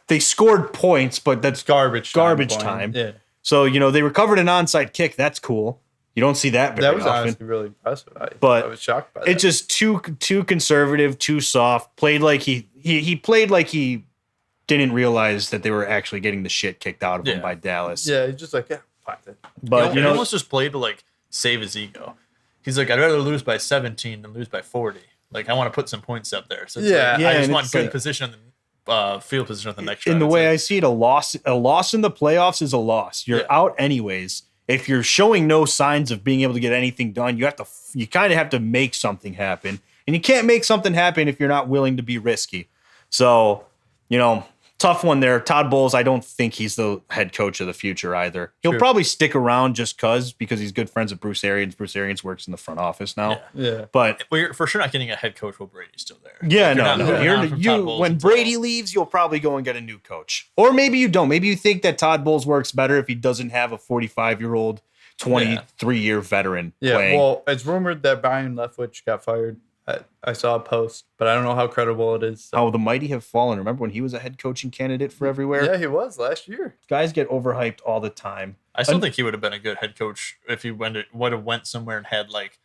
they scored points, but that's garbage time. Yeah. So, they recovered an onside kick. That's cool. You don't see that very That was often. honestly really impressive. I was shocked by that. It's just too conservative, too soft. Played like he played like he didn't realize that they were actually getting the shit kicked out of him by Dallas. Yeah, he's just like, fine. But he almost just played to like save his ego. He's like, I'd rather lose by 17 than lose by 40. Like, I want to put some points up there. So it's I just want good position in the field position at the next round. In the way I see it, a loss in the playoffs is a loss. You're out anyways. If you're showing no signs of being able to get anything done, you kind of have to make something happen. And you can't make something happen if you're not willing to be risky. So, tough one there. Todd Bowles, I don't think he's the head coach of the future either. He'll probably stick around just because he's good friends with Bruce Arians. Bruce Arians works in the front office now. Yeah. But you're for sure not getting a head coach while Brady's still there. Yeah, when Brady leaves, you'll probably go and get a new coach. Or maybe you don't. Maybe you think that Todd Bowles works better if he doesn't have a 45-year-old, 23-year veteran playing. Well, it's rumored that Brian Leftwich got fired. I saw a post, but I don't know how credible it is. So. How the mighty have fallen. Remember when he was a head coaching candidate for everywhere? Yeah, he was last year. Guys get overhyped all the time. I still think he would have been a good head coach if he would have went somewhere and had like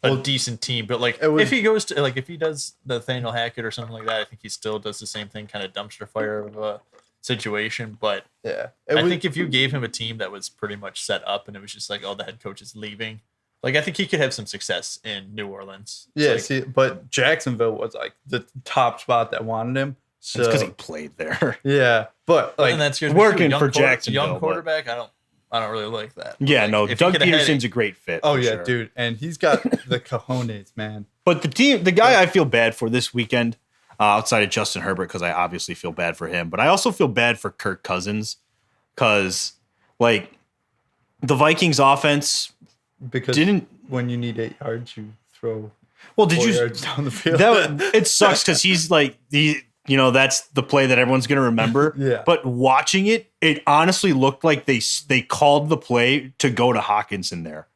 a decent team. But like if he goes to if he does Nathaniel Hackett or something like that, I think he still does the same thing, kind of dumpster fire of a situation. But I think if you gave him a team that was pretty much set up and it was just like, the head coach is leaving. Like, I think he could have some success in New Orleans. But Jacksonville was like the top spot that wanted him. So it's because he played there. Yeah, but like and that's working for Jacksonville. Young quarterback, I don't really like that. Yeah, Doug Peterson's a great fit. Oh yeah, dude, and he's got the cojones, man. But the guy I feel bad for this weekend, outside of Justin Herbert, because I obviously feel bad for him, but I also feel bad for Kirk Cousins, because like the Vikings offense. Because when you need 8 yards, you throw 4 yards down the field. It sucks because he's like that's the play that everyone's gonna remember. Yeah. But watching it honestly looked like they called the play to go to Hawkinson there,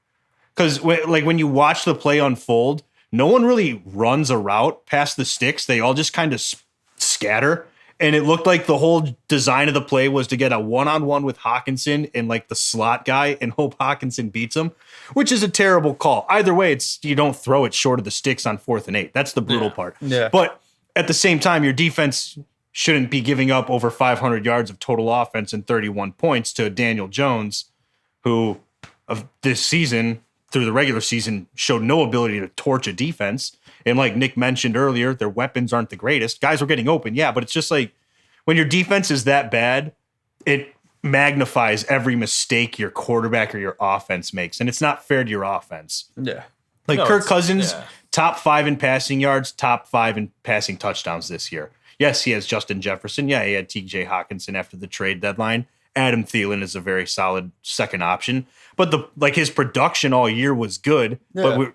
because when you watch the play unfold, no one really runs a route past the sticks. They all just kind of scatter. And it looked like the whole design of the play was to get a one-on-one with Hawkinson and like the slot guy and hope Hawkinson beats him, which is a terrible call. Either way, you don't throw it short of the sticks on 4th and 8. That's the brutal part. Yeah. But at the same time, your defense shouldn't be giving up over 500 yards of total offense and 31 points to Daniel Jones, who of this season, through the regular season, showed no ability to torch a defense. And like Nick mentioned earlier, their weapons aren't the greatest. Guys were getting open, but it's just like when your defense is that bad, it magnifies every mistake your quarterback or your offense makes. And it's not fair to your offense. Yeah. Kirk Cousins, top 5 in passing yards, top 5 in passing touchdowns this year. Yes, he has Justin Jefferson. Yeah, he had TJ Hawkinson after the trade deadline. Adam Thielen is a very solid second option, but his production all year was good. Yeah. But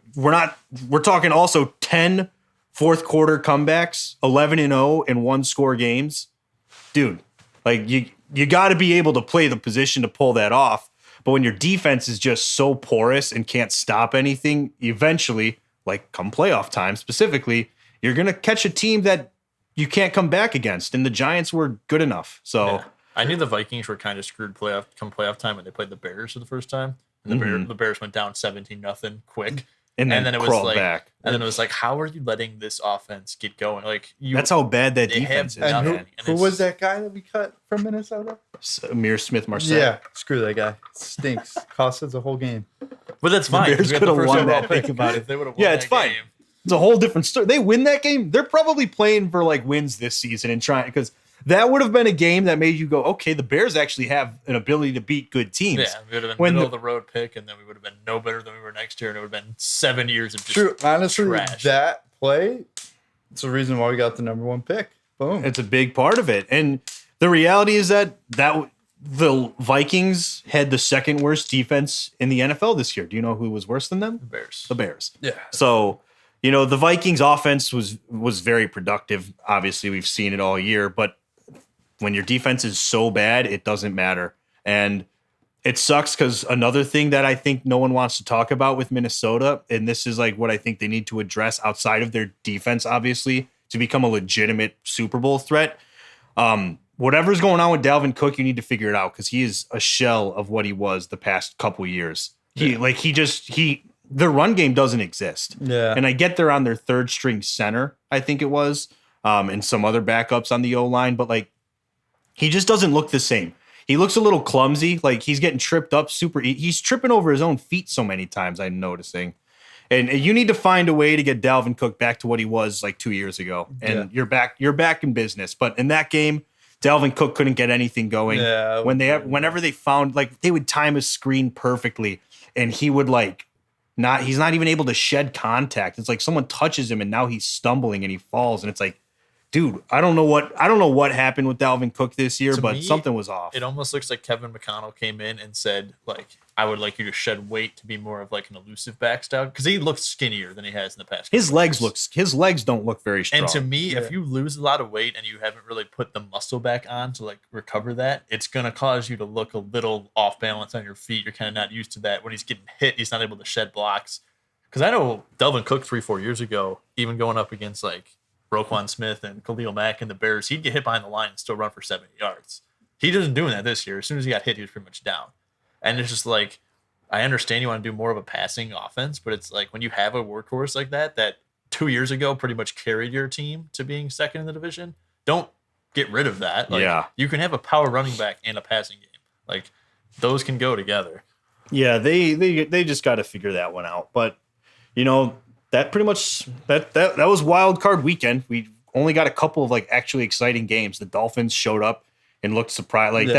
we're talking also 10 fourth quarter comebacks, 11-0 in 1-score games. Dude, like you got to be able to play the position to pull that off. But when your defense is just so porous and can't stop anything, eventually, like come playoff time specifically, you're going to catch a team that you can't come back against. And the Giants were good enough. So. Yeah. I knew the Vikings were kind of screwed playoff time when they played the Bears for the first time. And the Bears went down 17-0 quick. And then it was like back. And then it was like, how are you letting this offense get going? Like that's how bad that defense is. And who was that guy that we cut from Minnesota? Amir Smith-Marset. Yeah, screw that guy. Stinks. Cost us a whole game. But that's fine. The Bears could have won that. Think about it. They would have won it's fine. Game. It's a whole different story. They win that game. They're probably playing for like wins this season and trying, because that would have been a game that made you go, okay, the Bears actually have an ability to beat good teams. Yeah, we would have been middle of the road pick, and then we would have been no better than we were next year, and it would have been 7 years of just True. Honestly, trash. That play, it's the reason why we got the number 1 pick. Boom. It's a big part of it. And the reality is that the Vikings had the second worst defense in the NFL this year. Do you know who was worse than them? The Bears. The Bears. Yeah. So, the Vikings offense was very productive. Obviously, we've seen it all year, but when your defense is so bad, it doesn't matter. And It sucks because another thing that I think no one wants to talk about with Minnesota, and this is like what I think they need to address outside of their defense, obviously, to become a legitimate Super Bowl threat. Whatever's going on with Dalvin Cook, you need to figure it out because he is a shell of what he was the past couple years. The run game doesn't exist. Yeah. And I get they're on their third string center, I think it was, and some other backups on the O-line, but like he just doesn't look the same. He looks a little clumsy, like he's getting tripped up he's tripping over his own feet so many times, I'm noticing. And you need to find a way to get Dalvin Cook back to what he was like 2 years ago. And you're back in business. But in that game, Dalvin Cook couldn't get anything going. Yeah, whenever they found, like, they would time his screen perfectly and he would he's not even able to shed contact. It's like someone touches him and now he's stumbling and he falls. And it's like, dude, I don't know what happened with Dalvin Cook this year, but something was off. It almost looks like Kevin McConnell came in and said, like, I would like you to shed weight to be more of like an elusive back style because he looks skinnier than he has in the past. His legs don't look very strong. And to me, if you lose a lot of weight and you haven't really put the muscle back on to like recover that, it's gonna cause you to look a little off balance on your feet. You're kind of not used to that. When he's getting hit, he's not able to shed blocks. Because I know Dalvin Cook 3-4 years ago, even going up against like Roquan Smith and Khalil Mack and the Bears, he'd get hit behind the line and still run for 70 yards. He doesn't doing that this year. As soon as he got hit, he was pretty much down. And it's just like, I understand you want to do more of a passing offense, but it's like when you have a workhorse like that 2 years ago pretty much carried your team to being second in the division, don't get rid of that. Like, you can have a power running back and a passing game. Like, those can go together. Yeah, they just got to figure that one out. But, you know, that pretty much that was wild card weekend. We only got a couple of like actually exciting games. The Dolphins showed up and looked surprised.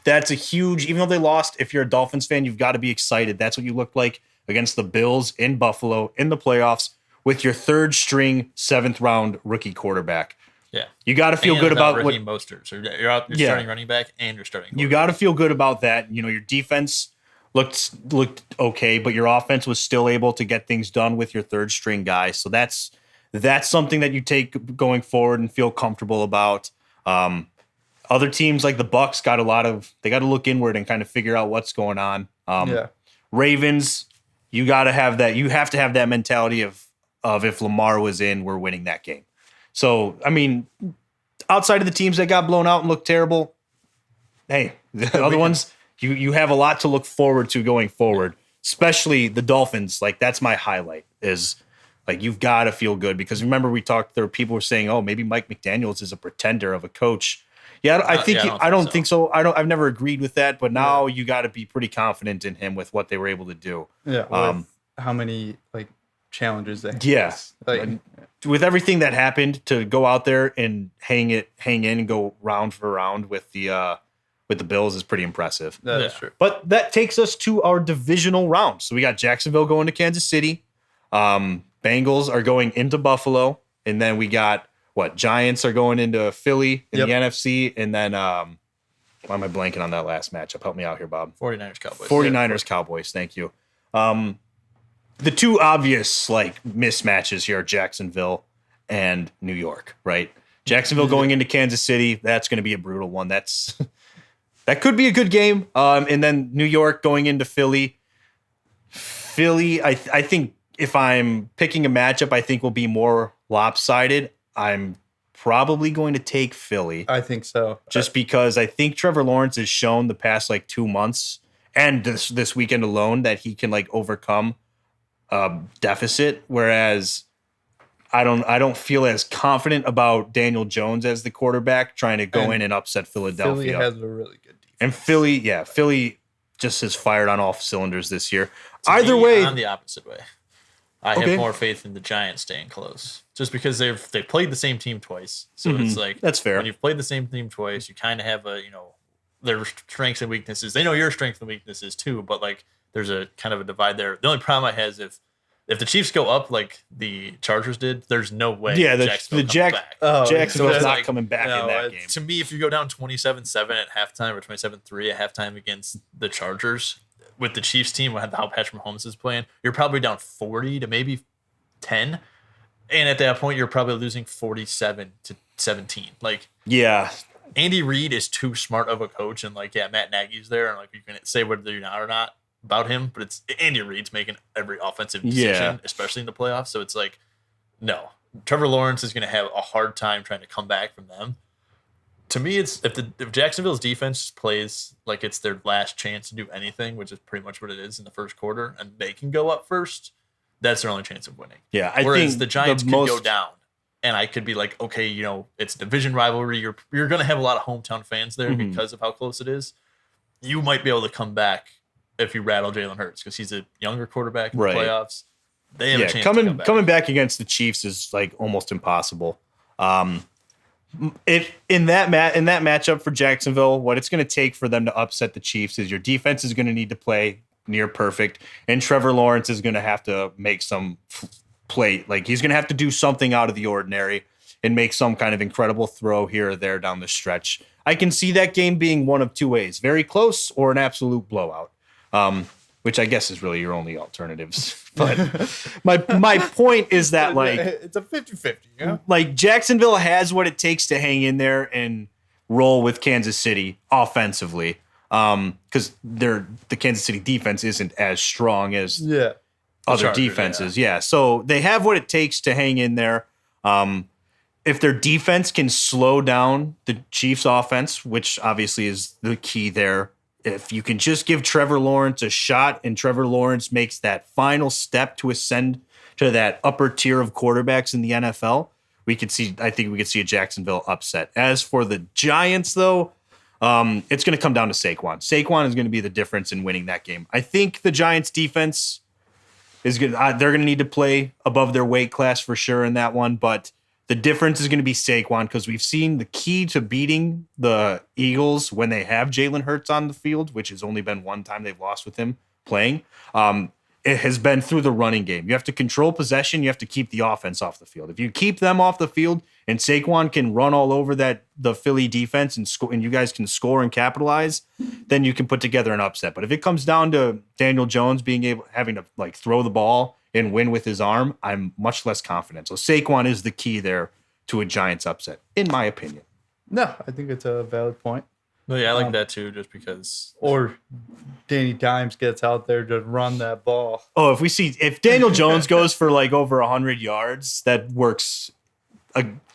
That's a huge, even though they lost, if you're a Dolphins fan, you've got to be excited. That's what you looked like against the Bills in Buffalo in the playoffs with your third string, 7th round rookie quarterback. Yeah. You got to feel good about what Mostert. So you're out, you're starting running back and you're starting. You got to feel good about that. You know, your defense looked okay, but your offense was still able to get things done with your third string guy. So that's something that you take going forward and feel comfortable about. Other teams like the Bucks got they got to look inward and kind of figure out what's going on. Ravens, you got to have that. You have to have that mentality of if Lamar was in, we're winning that game. So, I mean, outside of the teams that got blown out and looked terrible, hey, the other ones, you have a lot to look forward to going forward, especially the Dolphins. Like, that's my highlight is like, you've got to feel good because remember there were people who were saying, oh, maybe Mike McDaniels is a pretender of a coach. Yeah, I don't think so. I've never agreed with that, but now you got to be pretty confident in him with what they were able to do. Yeah. How many like challenges they had. Yeah. With everything that happened, to go out there and hang in and go round for round with the Bills is pretty impressive. That is true. But that takes us to our divisional round. So we got Jacksonville going to Kansas City. Bengals are going into Buffalo, and then we got Giants are going into Philly in the NFC, and then why am I blanking on that last matchup? Help me out here, Bob. 49ers Cowboys. 49ers Cowboys. Thank you. The two obvious like mismatches here are Jacksonville and New York, right? Jacksonville going into Kansas City, that's going to be a brutal one. That could be a good game. And then New York going into Philly. I think if I'm picking a matchup, I think will be more lopsided. I'm probably going to take Philly. I think so. Just because I think Trevor Lawrence has shown the past like 2 months and this weekend alone that he can like overcome a deficit. Whereas I don't feel as confident about Daniel Jones as the quarterback trying to go in and upset Philadelphia. Philly has a really good defense. And Philly just has fired on all cylinders this year. Either way, I'm the opposite way. I have more faith in the Giants staying close, just because they played the same team twice. So it's like that's fair. When you've played the same team twice, you kind of have their strengths and weaknesses. They know your strengths and weaknesses too, but like there's a kind of a divide there. The only problem I have is if the Chiefs go up like the Chargers did, there's no way. Yeah, Jacksonville's not coming back in that game. To me, if you go down 27-7 at halftime or 27-3 at halftime against the Chargers, with the Chiefs team, how Patrick Mahomes is playing, you're probably down 40 to maybe 10. And at that point, you're probably losing 47-17. Like, yeah, Andy Reid is too smart of a coach, and like, yeah, Matt Nagy's there, and like you can say whether you're not or not about him, but it's Andy Reid's making every offensive decision, especially in the playoffs. So it's like, no, Trevor Lawrence is going to have a hard time trying to come back from them. To me, it's if Jacksonville's defense plays like it's their last chance to do anything, which is pretty much what it is in the first quarter, and they can go up first, that's their only chance of winning. Yeah, Whereas think the Giants could go down, and I could be like, okay, it's a division rivalry. You're going to have a lot of hometown fans there because of how close it is. You might be able to come back if you rattle Jalen Hurts because he's a younger quarterback in the playoffs. They have a chance to come back. Coming back against the Chiefs is like almost impossible. If in that matchup for Jacksonville, what it's going to take for them to upset the Chiefs is your defense is going to need to play near perfect, and Trevor Lawrence is going to have to make some play. Like he's going to have to do something out of the ordinary and make some kind of incredible throw here or there down the stretch. I can see that game being one of two ways: very close or an absolute blowout. Which I guess is really your only alternatives. But my point is that like it's a 50-50, yeah. Like Jacksonville has what it takes to hang in there and roll with Kansas City offensively. Because the Kansas City defense isn't as strong as other defenses. Yeah. So they have what it takes to hang in there. If their defense can slow down the Chiefs offense, which obviously is the key there. If you can just give Trevor Lawrence a shot and Trevor Lawrence makes that final step to ascend to that upper tier of quarterbacks in the NFL, I think we could see a Jacksonville upset. As for the Giants, though, it's going to come down to Saquon. Saquon is going to be the difference in winning that game. I think the Giants defense is good. They're going to need to play above their weight class for sure in that one, but the difference is going to be Saquon because we've seen the key to beating the Eagles when they have Jalen Hurts on the field, which has only been one time they've lost with him playing. It has been through the running game. You have to control possession. You have to keep the offense off the field. If you keep them off the field and Saquon can run all over the Philly defense and you guys can score and capitalize, then you can put together an upset. But if it comes down to Daniel Jones having to like throw the ball and win with his arm, I'm much less confident. So Saquon is the key there to a Giants upset, in my opinion. No, I think it's a valid point. No, yeah, I like that too, just because. Or Danny Dimes gets out there to run that ball. Oh, if Daniel Jones goes for like over 100 yards, that works.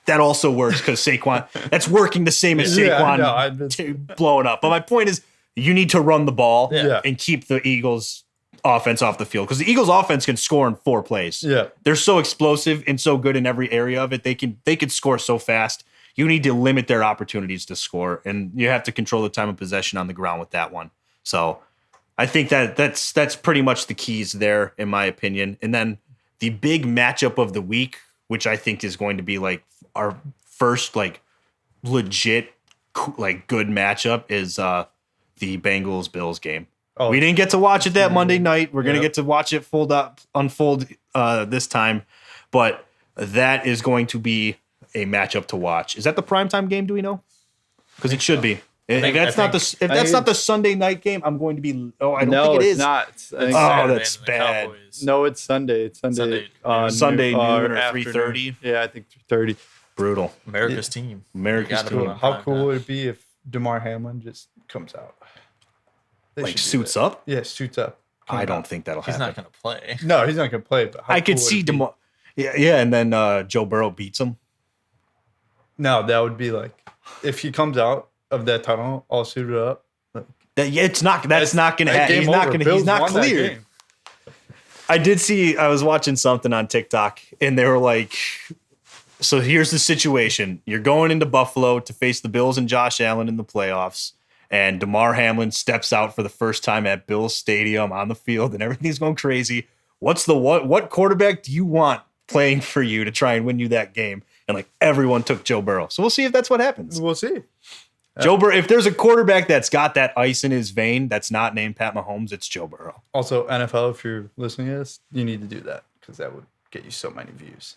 That also works because Saquon, that's working the same as Saquon blowing up. But my point is, you need to run the ball and keep the Eagles' offense off the field because the Eagles' offense can score in 4 plays. Yeah, they're so explosive and so good in every area of it. They could score so fast. You need to limit their opportunities to score, and you have to control the time of possession on the ground with that one. So I think that's pretty much the keys there, in my opinion. And then the big matchup of the week, which I think is going to be like our first like legit like good matchup, is the Bengals-Bills game. Oh, we didn't get to watch it that Monday night. We're going to get to watch it unfold this time, but that is going to be a matchup to watch. Is that the primetime game? Do we know? Because it should be. If that's not the Sunday night game, I'm going to be. Oh, I don't think it is. Not. That's bad. Cowboys. No, it's Sunday. It's Sunday noon or 3:30. Yeah, I think 3:30. Brutal. America's team. How cool would it be if DeMar Hamlin just comes out? Like suits up? Yeah, suits up. I don't think that'll happen. He's not going to play. No, he's not going to play. But I could see DeMar. Yeah, and then Joe Burrow beats him. No, that would be like if he comes out of that tunnel all suited up. It's not. That's not going to happen. He's not going to. He's not cleared. I was watching something on TikTok, and they were like, "So here's the situation: you're going into Buffalo to face the Bills and Josh Allen in the playoffs." And DeMar Hamlin steps out for the first time at Bills Stadium on the field, and everything's going crazy. What quarterback do you want playing for you to try and win you that game? And like everyone took Joe Burrow. So we'll see if that's what happens. We'll see. Joe Burrow, if there's a quarterback that's got that ice in his vein that's not named Pat Mahomes, it's Joe Burrow. Also, NFL, if you're listening to this, you need to do that because that would get you so many views.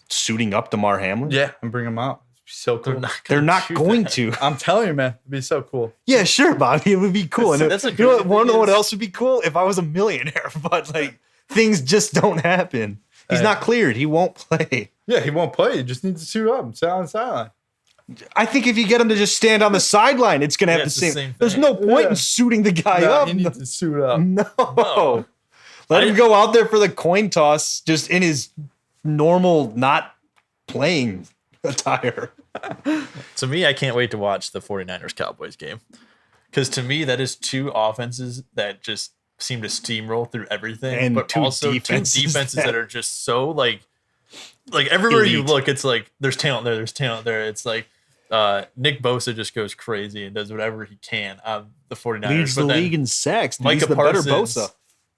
Suiting up DeMar Hamlin? Yeah, and bring him out. So cool. They're not going to. I'm telling you, man. It'd be so cool. Yeah, sure, Bobby. It would be cool. You know what else would be cool? If I was a millionaire, but like things just don't happen. He's not cleared. He won't play. Yeah, he won't play. He just needs to suit up and sit on the sideline. I think if you get him to just stand on the sideline, it's going to have the it's the same. same There's thing. no point in suiting the guy No, up. he needs to suit up. No. Let him go out there for the coin toss just in his normal, not playing attire. To me, I can't wait to watch the 49ers Cowboys game. Because to me, that is two offenses that just seem to steamroll through everything. And but two also defenses two defenses that are just so like everywhere you elite. look, it's like there's talent there, there's talent there. It's like Nick Bosa just goes crazy and does whatever he can on the 49ers. Leads the But then league in sacks. He's Micah the better Parsons, Bosa.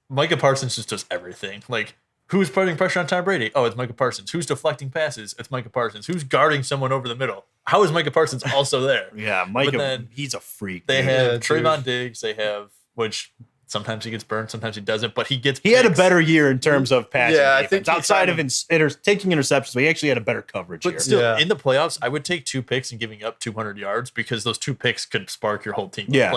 Micah Parsons just does everything. Like, who's putting pressure on Tom Brady? Oh, it's Micah Parsons. Who's deflecting passes? It's Micah Parsons. Who's guarding someone over the middle? How is Micah Parsons also there? Yeah, But Micah, then he's a freak. They dude. have Yeah, dude. Trayvon Diggs. They have, which sometimes he gets burned, sometimes he doesn't, but he gets He had a picks. better year in terms of passing. Yeah, I defense. think he outside kind of taking interceptions, but he actually had a better coverage But here. still, Yeah. in the playoffs, I would take 2 picks and giving up 200 yards because those 2 picks could spark your whole team. Yeah.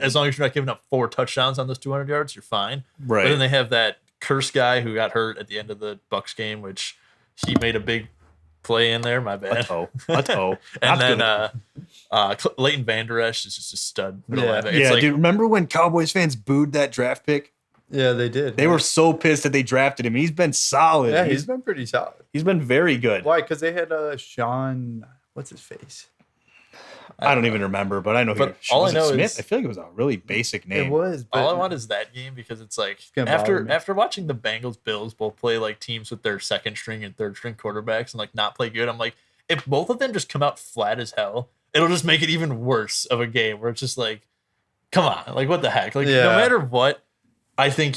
As long as you're not giving up 4 touchdowns on those 200 yards, you're fine. Right. But then they have that curse guy who got hurt at the end of the Bucks game, which he made a big play in there. My A bad. toe. And Not then good. Leighton Vander Esch is just a stud. Middle Yeah. linebacker. Yeah, It's like, dude. Remember when Cowboys fans booed that draft pick? Yeah, they did. They were so pissed that they drafted him. He's been solid. Yeah, he's he's been pretty solid. been very good. Why? Because they had Sean. What's his face? I don't even remember, but I know. But he, all I was it know Smith. is- I feel like it was a really basic name. It was. But all I want is that game because it's like gonna bother me. after watching the Bengals Bills both play like teams with their second string and third string quarterbacks and like not play good, I'm like, if both of them just come out flat as hell, it'll just make it even worse of a game where it's just like, come on, like what the heck? Like Yeah. no matter what, I think,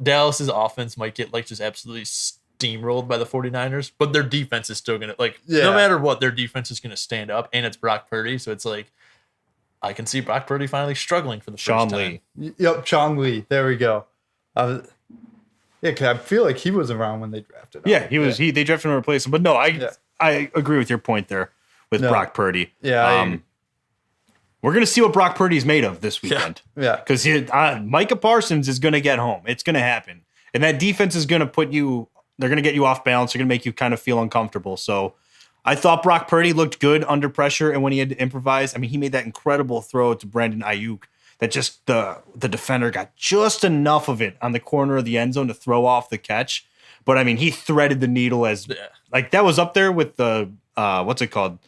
Dallas's offense might get like just absolutely steamrolled by the 49ers, but their defense is still gonna no Yeah. matter what, their defense is gonna stand up, and it's Brock Purdy, so it's like I can see Brock Purdy finally struggling for the Sean first time. Lee. Yep, Chong Lee. There we go. Yeah, 'cause I feel like he was around when they drafted him. Yeah, he was. They drafted him to replace him. But no, I agree with your point there with No. Brock Purdy. Yeah, we're gonna see what Brock Purdy's made of this weekend. Yeah. Because Micah Parsons is gonna get home. It's gonna happen, and that defense is gonna put you. They're gonna get you off balance. They're gonna make you kind of feel uncomfortable. So, I thought Brock Purdy looked good under pressure, and when he had to improvise, I mean, he made that incredible throw to Brandon Ayuk that just the defender got just enough of it on the corner of the end zone to throw off the catch. But I mean, he threaded the needle as like that was up there with the what's it called?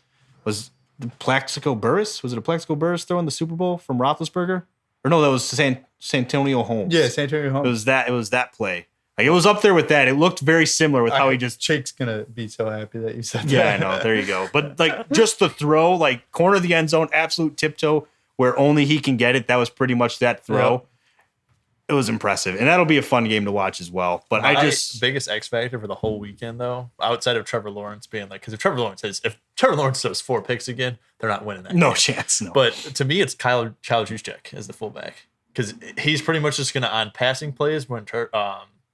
Was the Plaxico Burress? Was it a Plaxico Burress throw in the Super Bowl from Roethlisberger? Or no, that was Santonio Holmes. Yeah, San Antonio Holmes. It was that play. Like it was up there with that. It looked very similar with how he just. Jake's gonna be so happy that you said Yeah, I that. know. There you go. But like just the throw, like corner of the end zone, absolute tiptoe where only he can get it. That was pretty much that throw. Yep. It was impressive, and that'll be a fun game to watch as well. But My biggest X factor for the whole weekend, though, outside of Trevor Lawrence being like, because if Trevor Lawrence throws 4 picks again, they're not winning that. no game. chance. No. But to me, it's Kyle Juszczyk as the fullback because he's pretty much just going to on passing plays when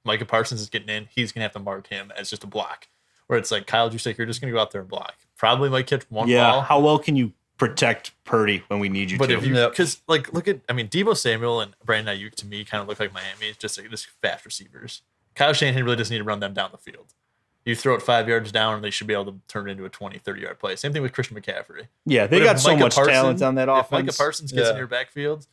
Micah Parsons is getting in, he's going to have to mark him as just a block. Where it's like Kyle Juszczyk, you're just going to go out there and block. Probably might catch one ball. How well can you protect Purdy when we need you But to? if you, Yep. because look at, Debo Samuel and Brandon Ayuk to me kind of look like Miami, just like this fast receivers. Kyle Shanahan really doesn't need to run them down the field. You throw it 5 yards down, and they should be able to turn it into a 20, 30-yard play. Same thing with Christian McCaffrey. Yeah, they But got if so Micah much talent on that offense. If Micah Parsons gets in your backfield,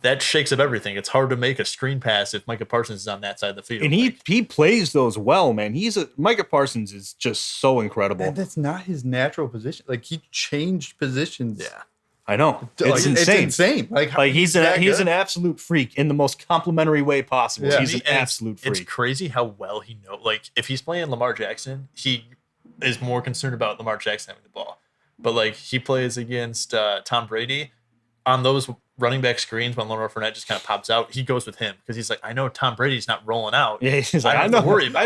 that shakes up everything. It's hard to make a screen pass if Micah Parsons is on that side of the field. And he plays those well, man. Micah Parsons is just so incredible. And that's not his natural position. Like he changed positions. yeah. I know. Like, It's insane. It's insane. Like He's that an good. absolute freak in the most complimentary way possible. Yeah. He's an And absolute freak. It's crazy how well he knows. Like, if he's playing Lamar Jackson, he is more concerned about Lamar Jackson having the ball. But, like, he plays against Tom Brady on those running back screens when Leonard Fournette just kind of pops out. He goes with him because he's like, I know Tom Brady's not rolling out. Yeah, he's like, I I don't have know, to worry about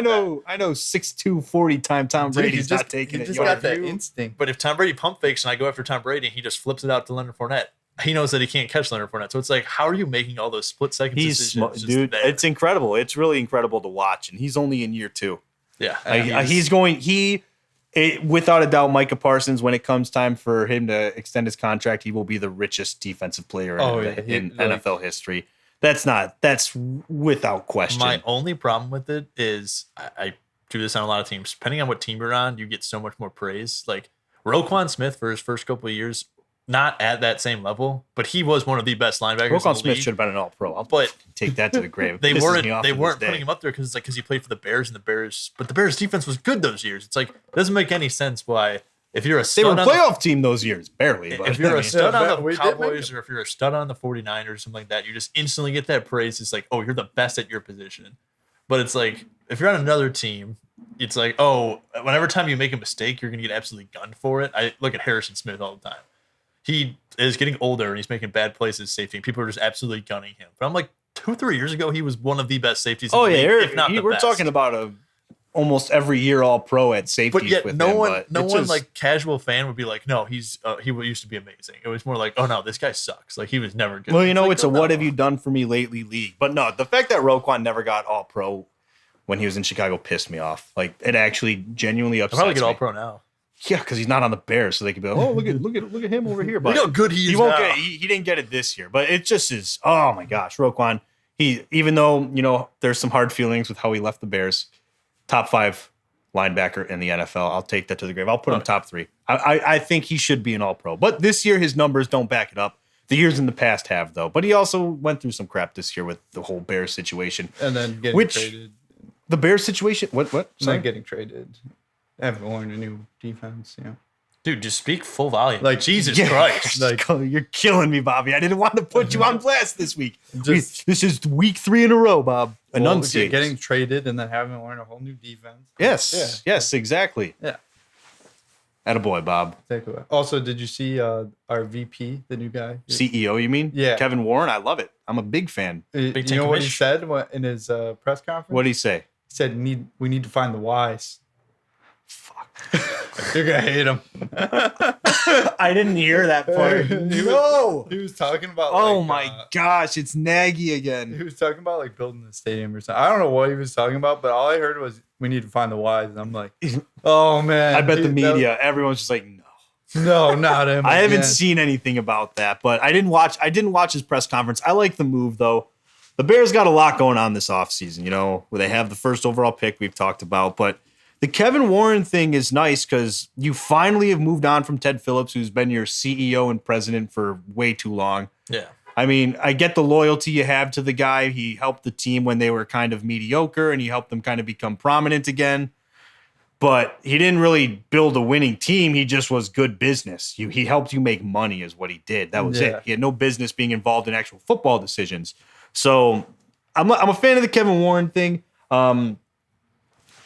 I know 6'2", 40-time Tom Dude, Brady's not taking he it. just Yo, got that you- instinct. But if Tom Brady pump fakes and I go after Tom Brady and he just flips it out to Leonard Fournette, he knows that he can't catch Leonard Fournette. So it's like, how are you making all those split second He's decisions? smart, just dude. there? It's incredible. It's really incredible to watch, and he's only in year 2. yeah. Without a doubt, Micah Parsons, when it comes time for him to extend his contract, he will be the richest defensive player in NFL history. That's without question. My only problem with it is I do this on a lot of teams. Depending on what team you're on, you get so much more praise. Like Roquan Smith for his first couple of years, not at that same level, but he was one of the best linebackers. Roquan Smith should have been an All-Pro. I'll take that to the grave. They weren't putting him up there because he played for the Bears, but the Bears defense was good those years. It's like it doesn't make any sense why if you're a they were a playoff team those years, barely. But if you're a stud on the Cowboys or if you're a stud on the 49ers or something like that, you just instantly get that praise. It's like, oh, you're the best at your position. But it's like if you're on another team, it's like, oh, whenever time you make a mistake, you're gonna get absolutely gunned for it. I look at Harrison Smith all the time. He is getting older and he's making bad plays as safety. And people are just absolutely gunning him. But I'm like, 2-3 years ago, he was one of the best safeties. Oh, yeah. If not the we're best. talking about almost every year All-Pro at safety. But yet, no one, like casual fan would be like, no, he used to be amazing. It was more like, oh, no, this guy sucks. Like, he was never good. Well, it's a what have you done for me lately league. But no, the fact that Roquan never got All-Pro when he was in Chicago pissed me off. Like, it actually genuinely upsets me. He'll probably get All-Pro now. Yeah, because he's not on the Bears, so they could be like, oh, look at him over here. But look how good he is. He didn't get it this year, but it just is. Oh my gosh, Roquan. Even though there's some hard feelings with how he left the Bears, top 5 linebacker in the NFL. I'll take that to the grave. I'll put him top 3. I think he should be an All-Pro, but this year his numbers don't back it up. The years in the past have though. But he also went through some crap this year with the whole Bears situation, and then getting traded. The Bears situation. What? Not getting traded. Having to learn a new defense, Dude, just speak full volume. Like Jesus Christ. Like, you're killing me, Bobby. I didn't want to put you on blast this week. This is week 3 in a row, Bob. Enunciate. Getting traded and then having to learn a whole new defense. Yes, exactly. Yeah. Attaboy, Bob. Also, did you see our VP, the new guy? CEO, you mean? Yeah. Kevin Warren. I love it. I'm a big fan. You know what he said in his press conference? What did he say? He said, we need to find the whys. Fuck. You're going to hate him. I didn't hear that part. No. He was talking about oh my gosh, it's Nagy again. He was talking about like building the stadium or something. I don't know what he was talking about, but all I heard was we need to find the whys. And I'm like, oh man. I bet the media, everyone's just like, no. No, not him. I haven't seen anything about that, but I didn't watch his press conference. I like the move though. The Bears got a lot going on this offseason, where they have the first overall pick we've talked about, but the Kevin Warren thing is nice because you finally have moved on from Ted Phillips, who's been your CEO and president for way too long. Yeah. I mean, I get the loyalty you have to the guy. He helped the team when they were kind of mediocre, and he helped them kind of become prominent again. But he didn't really build a winning team. He just was good business. He helped you make money is what he did. That was it. He had no business being involved in actual football decisions. So I'm a fan of the Kevin Warren thing.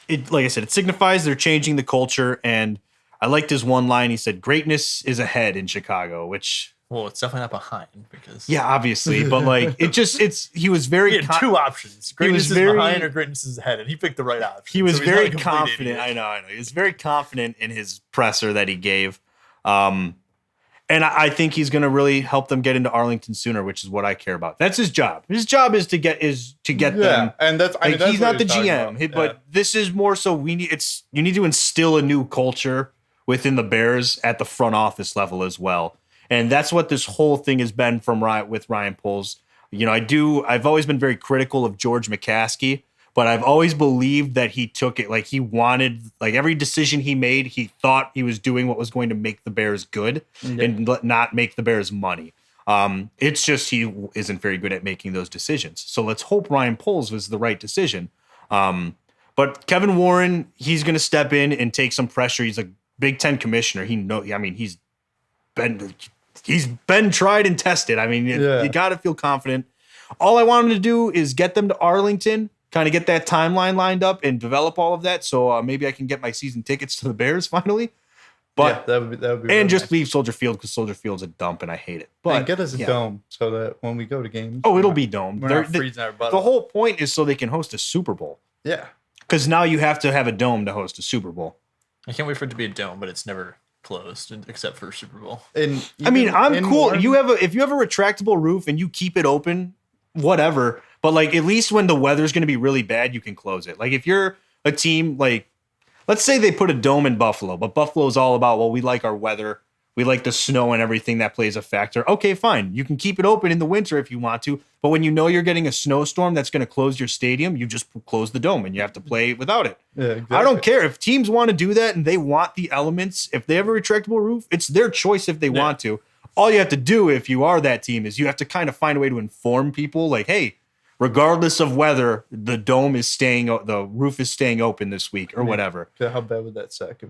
Like I said, it signifies they're changing the culture, and I liked his one line. He said, "Greatness is ahead in Chicago," which, well, it's definitely not behind because obviously, but like he was very. He had 2 options: greatness is behind or greatness is ahead, and he picked the right option. He was very confident. I know. He was very confident in his presser that he gave. And I think he's going to really help them get into Arlington sooner, which is what I care about. That's his job. His job is to get them. And that's he's not the GM, but this is more so you need to instill a new culture within the Bears at the front office level as well. And that's what this whole thing has been with Ryan Poles. I've always been very critical of George McCaskey, but I've always believed that he took it like he wanted, like every decision he made, he thought he was doing what was going to make the Bears good and not make the Bears money. It's just he isn't very good at making those decisions. So let's hope Ryan Poles was the right decision. But Kevin Warren, he's going to step in and take some pressure. He's a Big Ten commissioner. He's been tried and tested. You got to feel confident. All I want him to do is get them to Arlington, kind of get that timeline lined up and develop all of that. So maybe I can get my season tickets to the Bears finally. But that would be and really just nice. leave Soldier Field because Soldier Field's a dump and I hate it. But get us a dome so that when we go to games, it'll be domed. We're not freezing our butt. The whole point is so they can host a Super Bowl. Yeah, because now you have to have a dome to host a Super Bowl. I can't wait for it to be a dome, but it's never closed except for Super Bowl. And I'm cool. If you have a retractable roof and you keep it open, whatever. But like at least when the weather's going to be really bad, you can close it. Like if you're a team like, let's say they put a dome in Buffalo, but Buffalo's all about, well, we like our weather. We like the snow and everything that plays a factor. Okay, fine. You can keep it open in the winter if you want to. But when you know you're getting a snowstorm that's going to close your stadium, you just close the dome and you have to play without it. Yeah, exactly. I don't care. If teams want to do that and they want the elements, if they have a retractable roof, it's their choice if they want to. All you have to do if you are that team is you have to kind of find a way to inform people like, hey, regardless of whether the roof is staying open this week or whatever. How bad would that suck?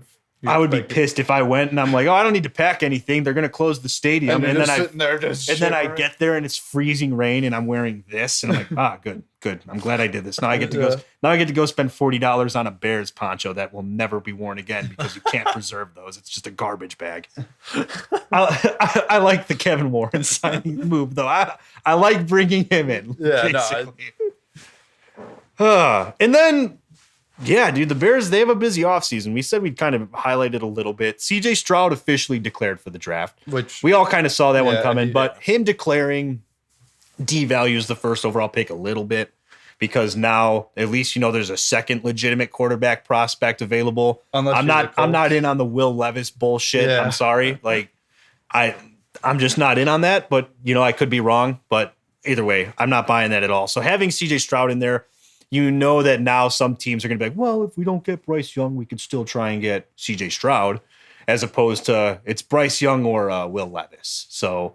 I would be pissed if I went and I'm like, oh, I don't need to pack anything. They're going to close the stadium. And then I get there and it's freezing rain and I'm wearing this. And I'm like, good. I'm glad I did this. Now I get to go spend $40 on a Bears poncho that will never be worn again because you can't preserve those. It's just a garbage bag. I like the Kevin Warren signing move though. I like bringing him in. Yeah, And then, yeah, dude, the Bears, they have a busy offseason. We said we'd kind of highlight it a little bit. CJ Stroud officially declared for the draft, which we all kind of saw that one coming, but him declaring devalues the first overall pick a little bit because now at least there's a second legitimate quarterback prospect available. I'm not in on the Will Levis bullshit. Yeah. I'm sorry. Like I'm just not in on that, but I could be wrong, but either way, I'm not buying that at all. So having CJ Stroud in there, that now some teams are going to be like, well, if we don't get Bryce Young, we could still try and get CJ Stroud, as opposed to it's Bryce Young or Will Levis. So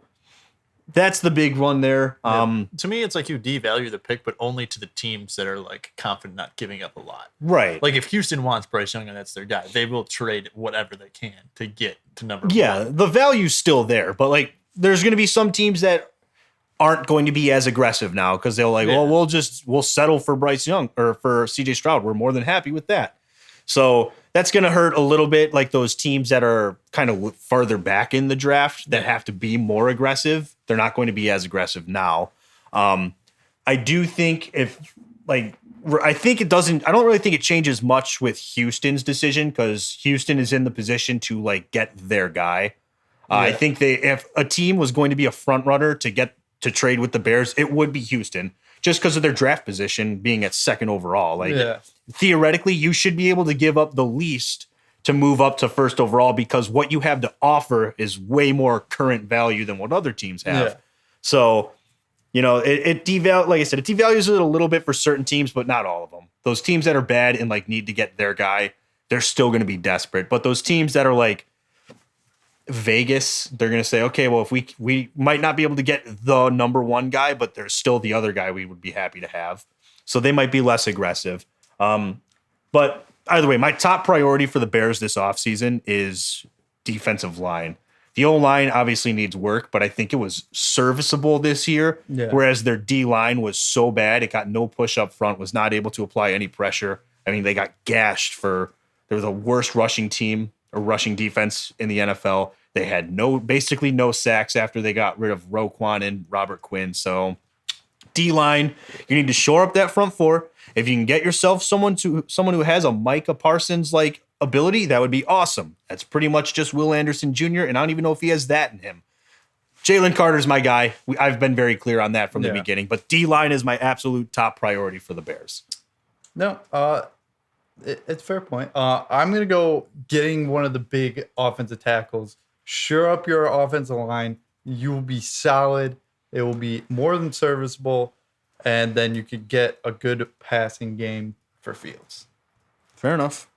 that's the big one there. To me, it's like you devalue the pick, but only to the teams that are like confident not giving up a lot. Right. Like if Houston wants Bryce Young and that's their guy, they will trade whatever they can to get to number one. Yeah, the value's still there, but like there's going to be some teams that aren't going to be as aggressive now because they'll well, we'll settle for Bryce Young or for CJ Stroud. We're more than happy with that. So that's going to hurt a little bit. Like those teams that are kind of farther back in the draft that have to be more aggressive, they're not going to be as aggressive now. I do think I don't really think it changes much with Houston's decision because Houston is in the position to like get their guy. I think if a team was going to be a front runner to trade with the Bears, it would be Houston just because of their draft position being at second overall. Theoretically, you should be able to give up the least to move up to first overall because what you have to offer is way more current value than what other teams have. Yeah. So, it devalues it a little bit for certain teams, but not all of them. Those teams that are bad and like need to get their guy, they're still going to be desperate. But those teams that are like Vegas, they're going to say, okay, well, if we might not be able to get the number one guy, but there's still the other guy we would be happy to have. So they might be less aggressive. But either way, my top priority for the Bears this offseason is defensive line. The O-line obviously needs work, but I think it was serviceable this year, whereas their D-line was so bad, it got no push up front, was not able to apply any pressure. I mean, they got gashed they were the worst rushing team or rushing defense in the NFL. They had basically no sacks after they got rid of Roquan and Robert Quinn. So D-line, you need to shore up that front four. If you can get yourself someone who has a Micah Parsons like ability, that would be awesome. That's pretty much just Will Anderson Jr., and I don't even know if he has that in him. Jalen Carter's my guy. I've been very clear on that from the beginning, but D-line is my absolute top priority for the Bears. No, it's a fair point. I'm going to go getting one of the big offensive tackles. Shore up your offensive line. You will be solid. It will be more than serviceable. And then you could get a good passing game for Fields. Fair enough.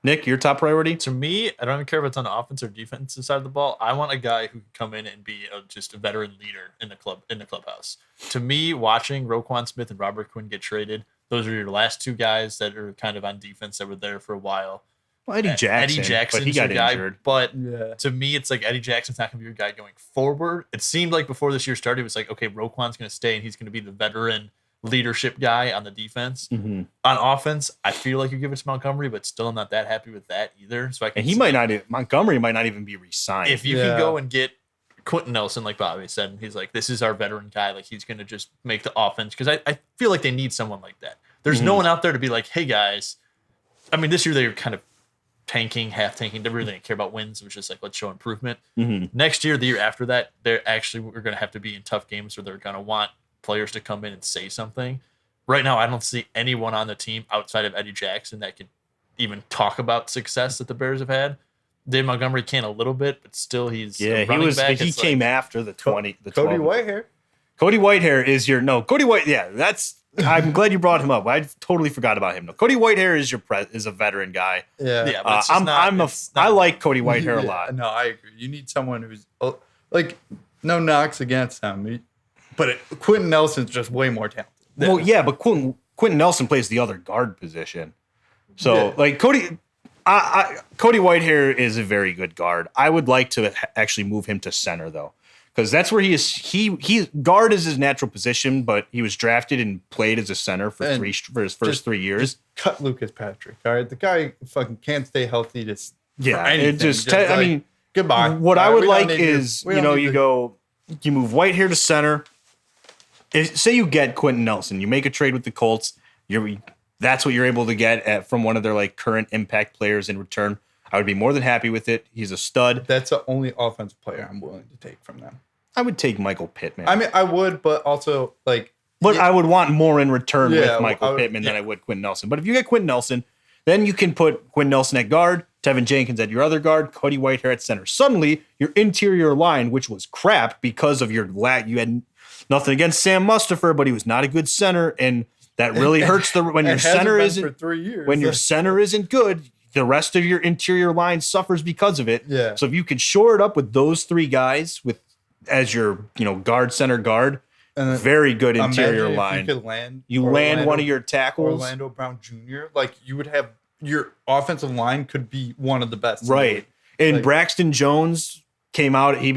Nick, your top priority? To me, I don't even care if it's on the offense or defensive side of the ball. I want a guy who can come in and be just a veteran leader in the clubhouse. To me, watching Roquan Smith and Robert Quinn get traded, those are your last two guys that are kind of on defense that were there for a while. Well, Eddie Jackson, but he got injured. But to me, it's like Eddie Jackson's not going to be your guy going forward. It seemed like before this year started, it was like, okay, Roquan's going to stay and he's going to be the veteran leadership guy on the defense. Mm-hmm. On offense, I feel like you give it to Montgomery, but still I'm not that happy with that either. So Montgomery might not even be re-signed. If you can go and get Quentin Nelson, like Bobby said, and he's like, this is our veteran guy. Like he's going to just make the offense. Because I feel like they need someone like that. There's no one out there to be like, hey guys, I mean, this year they were kind of half tanking. They really didn't care about wins. It was just like, let's show improvement. Mm-hmm. Next year, the year after that, we're going to have to be in tough games where they're going to want players to come in and say something. Right now, I don't see anyone on the team outside of Eddie Jackson that can even talk about success that the Bears have had. Dave Montgomery can a little bit, but still he's a he running was. back. He came after the 20. The Cody 12. Whitehair. Cody Whitehair is your Cody White. Yeah, that's. I'm glad you brought him up. I totally forgot about him. No, Cody Whitehair is is a veteran guy. Yeah. But it's just I like Cody Whitehair a lot. No, I agree. You need someone who's like no knocks against him, but Quentin Nelson's just way more talented. Well, yeah, but Quentin Nelson plays the other guard position. So like Cody Whitehair is a very good guard. I would like to actually move him to center though, because that's where he is. He guard is his natural position, but he was drafted and played as a center for his first 3 years. Just cut Lucas Patrick. All right, the guy fucking can't stay healthy. I mean, goodbye. What I would like is you move Whitehair to center. Say you get Quentin Nelson, you make a trade with the Colts. That's what you're able to get from one of their like current impact players in return. I would be more than happy with it. He's a stud. That's the only offensive player I'm willing to take from them. I would take Michael Pittman. I mean, I would, but also like. But I would want more in return with Michael Pittman than I would Quentin Nelson. But if you get Quentin Nelson, then you can put Quentin Nelson at guard, Tevin Jenkins at your other guard, Cody Whitehair at center. Suddenly, your interior line, which was crap because of your you had nothing against Sam Mustipher, but he was not a good center, and that really hurts when your center isn't for 3 years. When your center isn't good, the rest of your interior line suffers because of it. Yeah. So if you can shore it up with those three guys as your guard, center, guard, very good interior line. You could land one of your tackles, Orlando Brown Jr. Like you would have your offensive line could be one of the best. Right. And Braxton Jones came out. He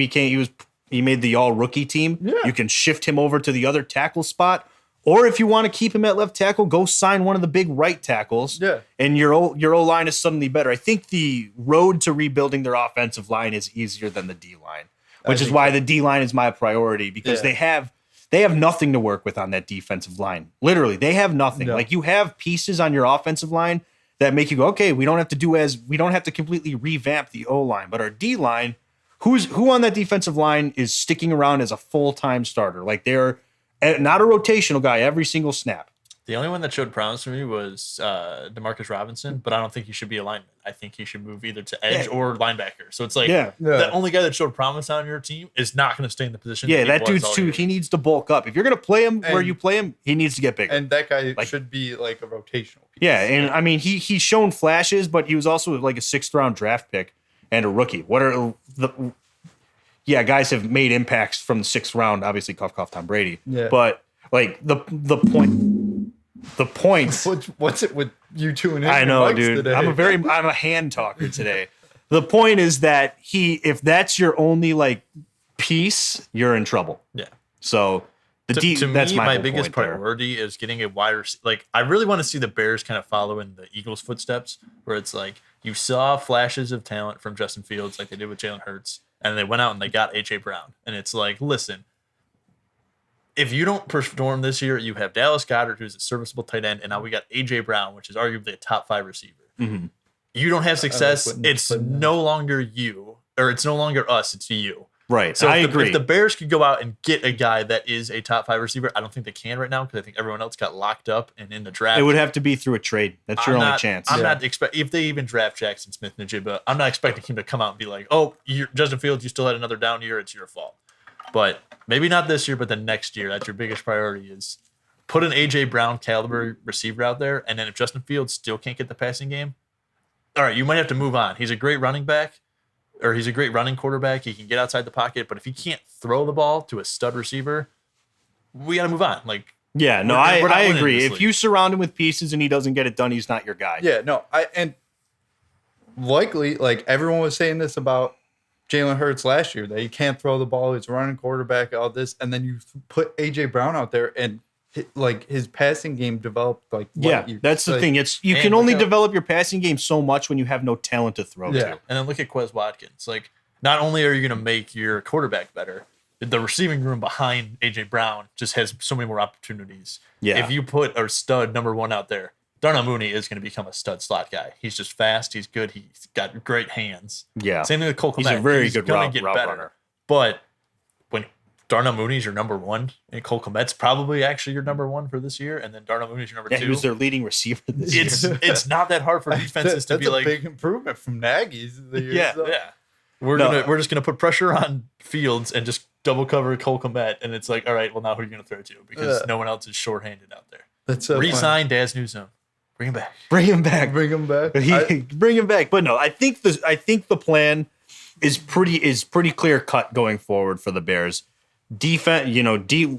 made the all rookie team. Yeah. You can shift him over to the other tackle spot. Or if you want to keep him at left tackle, go sign one of the big right tackles. Yeah. And your O-line is suddenly better. I think the road to rebuilding their offensive line is easier than the D-line, which is why the D-line is my priority, because they have nothing to work with on that defensive line. Literally, they have nothing. No. Like you have pieces on your offensive line that make you go, okay, we don't have to completely revamp the O-line, but our D-line, who on that defensive line is sticking around as a full-time starter? Like they're not a rotational guy every single snap. The only one that showed promise for me was Demarcus Robinson, but I don't think he should be a lineman. I think he should move either to edge or linebacker. So it's like the only guy that showed promise on your team is not going to stay in the position. Yeah, that dude's too. He needs to bulk up. If you're going to play him where you play him, he needs to get bigger. And that guy should be like a rotational piece. Yeah, and I mean he's shown flashes, but he was also like a 6th round draft pick and a rookie. What are guys have made impacts from the 6th round. Obviously, cough, Tom Brady. Yeah, but like the points. What's it with you two and I know, dude. Today? I'm a hand talker today. The point is that if that's your only like piece, you're in trouble. Yeah. So to that's me, my biggest priority priority is getting a wide receiver. Like I really want to see the Bears kind of follow in the Eagles' footsteps, where it's like you saw flashes of talent from Justin Fields, like they did with Jalen Hurts, and they went out and they got AJ Brown, and it's like, listen. If you don't perform this year, you have Dallas Goedert, who's a serviceable tight end, and now we got A.J. Brown, which is arguably a top 5 receiver. Mm-hmm. You don't have success. It's no longer you, or it's no longer us. It's you. Right. So I agree. If the Bears could go out and get a guy that is a top 5 receiver, I don't think they can right now because I think everyone else got locked up and in the draft. It would have to be through a trade. That's your only chance. I'm not expecting, if they even draft Jackson Smith-Njigba, I'm not expecting him to come out and be like, oh, Justin Fields, you still had another down year. It's your fault. But maybe not this year, but the next year. That's your biggest priority is put an A.J. Brown caliber receiver out there. And then if Justin Fields still can't get the passing game, all right, you might have to move on. He's a great running back, or he's a great running quarterback. He can get outside the pocket. But if he can't throw the ball to a stud receiver, we got to move on. Like, yeah, no, I agree. If you surround him with pieces and he doesn't get it done, he's not your guy. Yeah, no, and likely, like everyone was saying this about Jalen Hurts last year, that he can't throw the ball, he's a running quarterback, all this, and then you put A.J. Brown out there and like his passing game developed like that's the thing. You can only develop your passing game so much when you have no talent to throw to. And then look at Quez Watkins. Like, not only are you going to make your quarterback better, the receiving room behind A.J. Brown just has so many more opportunities. Yeah. If you put a stud number 1 out there, Darnell Mooney is going to become a stud slot guy. He's just fast. He's good. He's got great hands. Yeah. Same thing with Cole Kmet. He's a very good route better. But when Darnell Mooney's your number one, and Cole Kmet's probably actually your number one for this year, and then Darnell Mooney's your number two. He was their leading receiver this year. It's not that hard for defenses to be like big improvement from Nagy's. Yeah. We're just gonna put pressure on Fields and just double cover Cole Kmet, and it's like, all right, well now who are you gonna throw to because no one else is shorthanded out there. That's so Resign Daz Newsome. Bring him back. Bring him back. Bring him back. Bring him back. But no, I think the plan is pretty clear cut going forward for the Bears. Defense,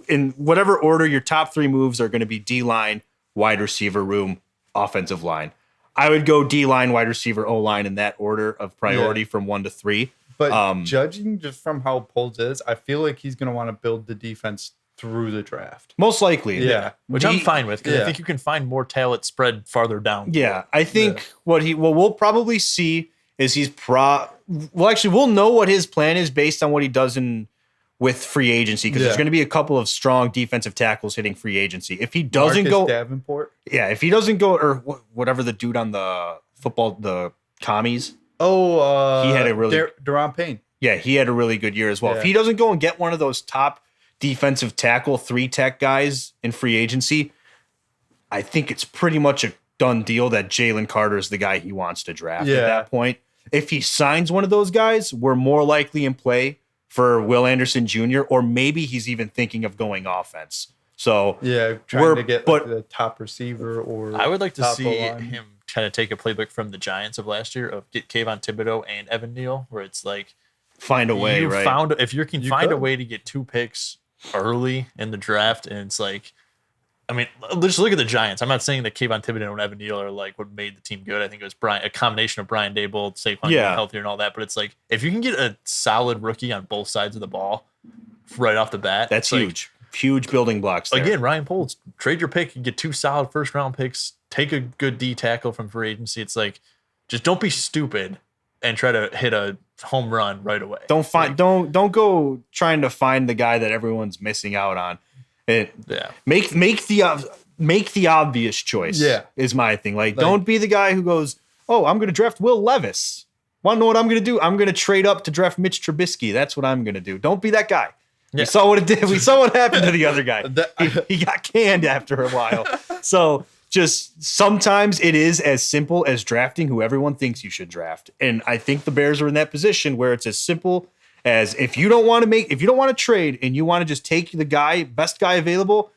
in whatever order your top three moves are going to be D-line, wide receiver room, offensive line. I would go D-line, wide receiver, O-line in that order of priority from 1 to 3. But judging just from how Poles is, I feel like he's going to want to build the defense through the draft. Most likely. Yeah. Which I'm fine with because I think you can find more talent spread farther down. Yeah. I think what we'll probably see is we'll know what his plan is based on what he does with free agency because there's going to be a couple of strong defensive tackles hitting free agency. If he doesn't Marcus Davenport. Yeah, if he doesn't go, or whatever the dude on the football, the commies. Oh, he had a really Deron Payne. Yeah, he had a really good year as well. Yeah. If he doesn't go and get one of those top defensive tackle 3-tech guys in free agency, I think it's pretty much a done deal that Jalen Carter is the guy he wants to draft at that point. If he signs one of those guys, we're more likely in play for Will Anderson Jr., or maybe he's even thinking of going offense. So trying to get the top receiver or I would like to see O-line. him kind of take a playbook from the Giants of last year of get Kayvon Thibodeau and Evan Neal, where it's like find a way, right? If you can find a way to get 2 picks early in the draft, and it's like, I mean, just look at the Giants. I'm not saying that Kayvon Thibodeau and Evan Neal are like what made the team good. I think it was a combination of Brian Daboll, Saquon being healthier and all that. But it's like if you can get a solid rookie on both sides of the ball right off the bat, that's huge. Huge building blocks there. Again, Ryan Poles, trade your pick and get 2 solid first-round picks. Take a good D tackle from free agency. It's like, just don't be stupid and try to hit a home run right away. Don't go trying to find the guy that everyone's missing out on. Make the obvious choice. Is my thing. Like don't be the guy who goes, oh, I'm going to draft Will Levis. Want to know what I'm going to do? I'm going to trade up to draft Mitch Trubisky. That's what I'm going to do. Don't be that guy. Yeah. We saw what it did. We saw what happened to the other guy. He got canned after a while. So just sometimes it is as simple as drafting who everyone thinks you should draft. And I think the Bears are in that position where it's as simple as if you don't want to trade and you want to just take the best guy available,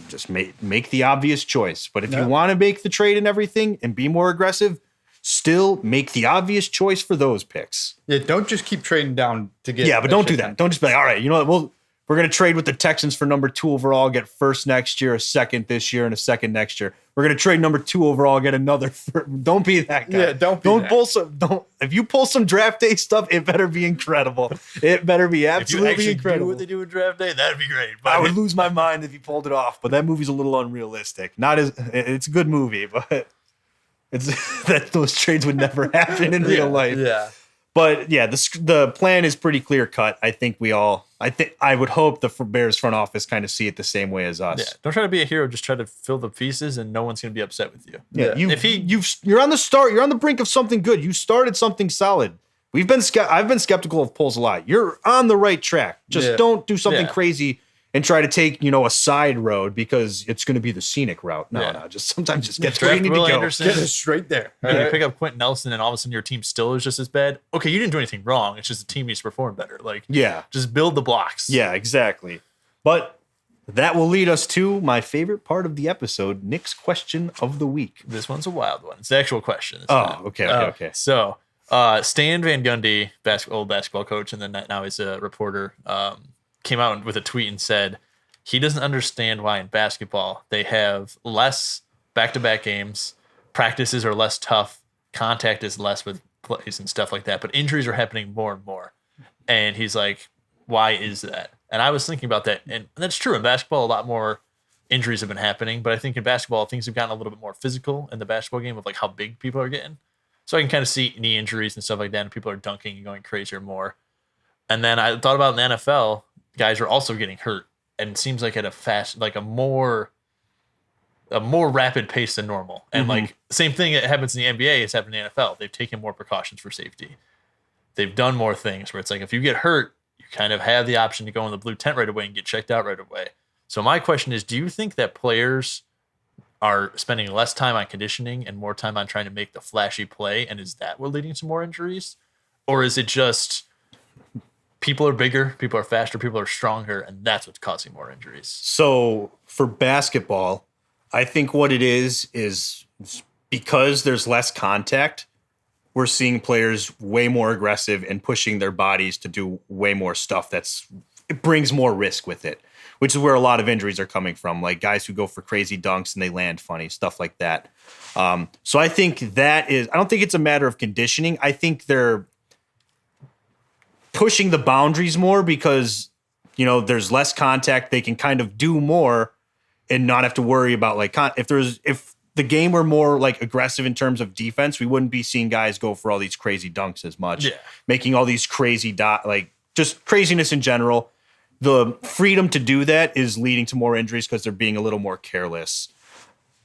just make the obvious choice. But if you want to make the trade and everything and be more aggressive, still make the obvious choice for those picks. Yeah, don't just keep trading down to get. Yeah, but don't do that. Don't just be like, all right, you know what? We're going to trade with the Texans for number 2 overall, get first next year, a second this year, and a second next year. We're going to trade number 2 overall, get another. Don't be that guy. Yeah, if you pull some draft day stuff, it better be incredible. It better be absolutely incredible. Do what they do with draft day, that'd be great. But I would lose my mind if you pulled it off. But that movie's a little unrealistic. It's a good movie, but it's that those trades would never happen in real life. Yeah. But yeah, the plan is pretty clear cut. I would hope the Bears front office kind of see it the same way as us. Yeah, don't try to be a hero. Just try to fill the pieces, and no one's going to be upset with you. Yeah, you're on the start. You're on the brink of something good. You started something solid. I've been skeptical of Poles a lot. You're on the right track. Just don't do something crazy and try to take a side road because it's going to be the scenic route. No, just sometimes just get where you need to go. Anderson, get it straight there. You pick up Quentin Nelson, and all of a sudden your team still is just as bad. Okay, you didn't do anything wrong. It's just the team needs to perform better. Just build the blocks. Yeah, exactly. But that will lead us to my favorite part of the episode, Nick's question of the week. This one's a wild one. It's the actual question. Okay. So, Stan Van Gundy, old basketball coach, and then now he's a reporter, came out with a tweet and said he doesn't understand why in basketball they have less back-to-back games, practices are less tough, contact is less with plays and stuff like that, but injuries are happening more and more. And he's like, why is that? And I was thinking about that, and that's true. In basketball, a lot more injuries have been happening, but I think in basketball, things have gotten a little bit more physical in the basketball game of how big people are getting. So I can kind of see knee injuries and stuff like that, and people are dunking and going crazier more. And then I thought about in the NFL, guys are also getting hurt, and it seems like at a more rapid pace than normal. And same thing that happens in the NBA is happening in the NFL. They've taken more precautions for safety. They've done more things where it's like if you get hurt, you kind of have the option to go in the blue tent right away and get checked out right away. So my question is, do you think that players are spending less time on conditioning and more time on trying to make the flashy play? And is that what leading to more injuries? Or is it just people are bigger, people are faster, people are stronger, and that's what's causing more injuries? So for basketball, I think what it is because there's less contact, we're seeing players way more aggressive and pushing their bodies to do way more stuff it brings more risk with it, which is where a lot of injuries are coming from, like guys who go for crazy dunks and they land funny, stuff like that. So I think I don't think it's a matter of conditioning. I think they're pushing the boundaries more because, there's less contact. They can kind of do more and not have to worry about if the game were more like aggressive in terms of defense, we wouldn't be seeing guys go for all these crazy dunks as much, making all these crazy just craziness in general. The freedom to do that is leading to more injuries because they're being a little more careless.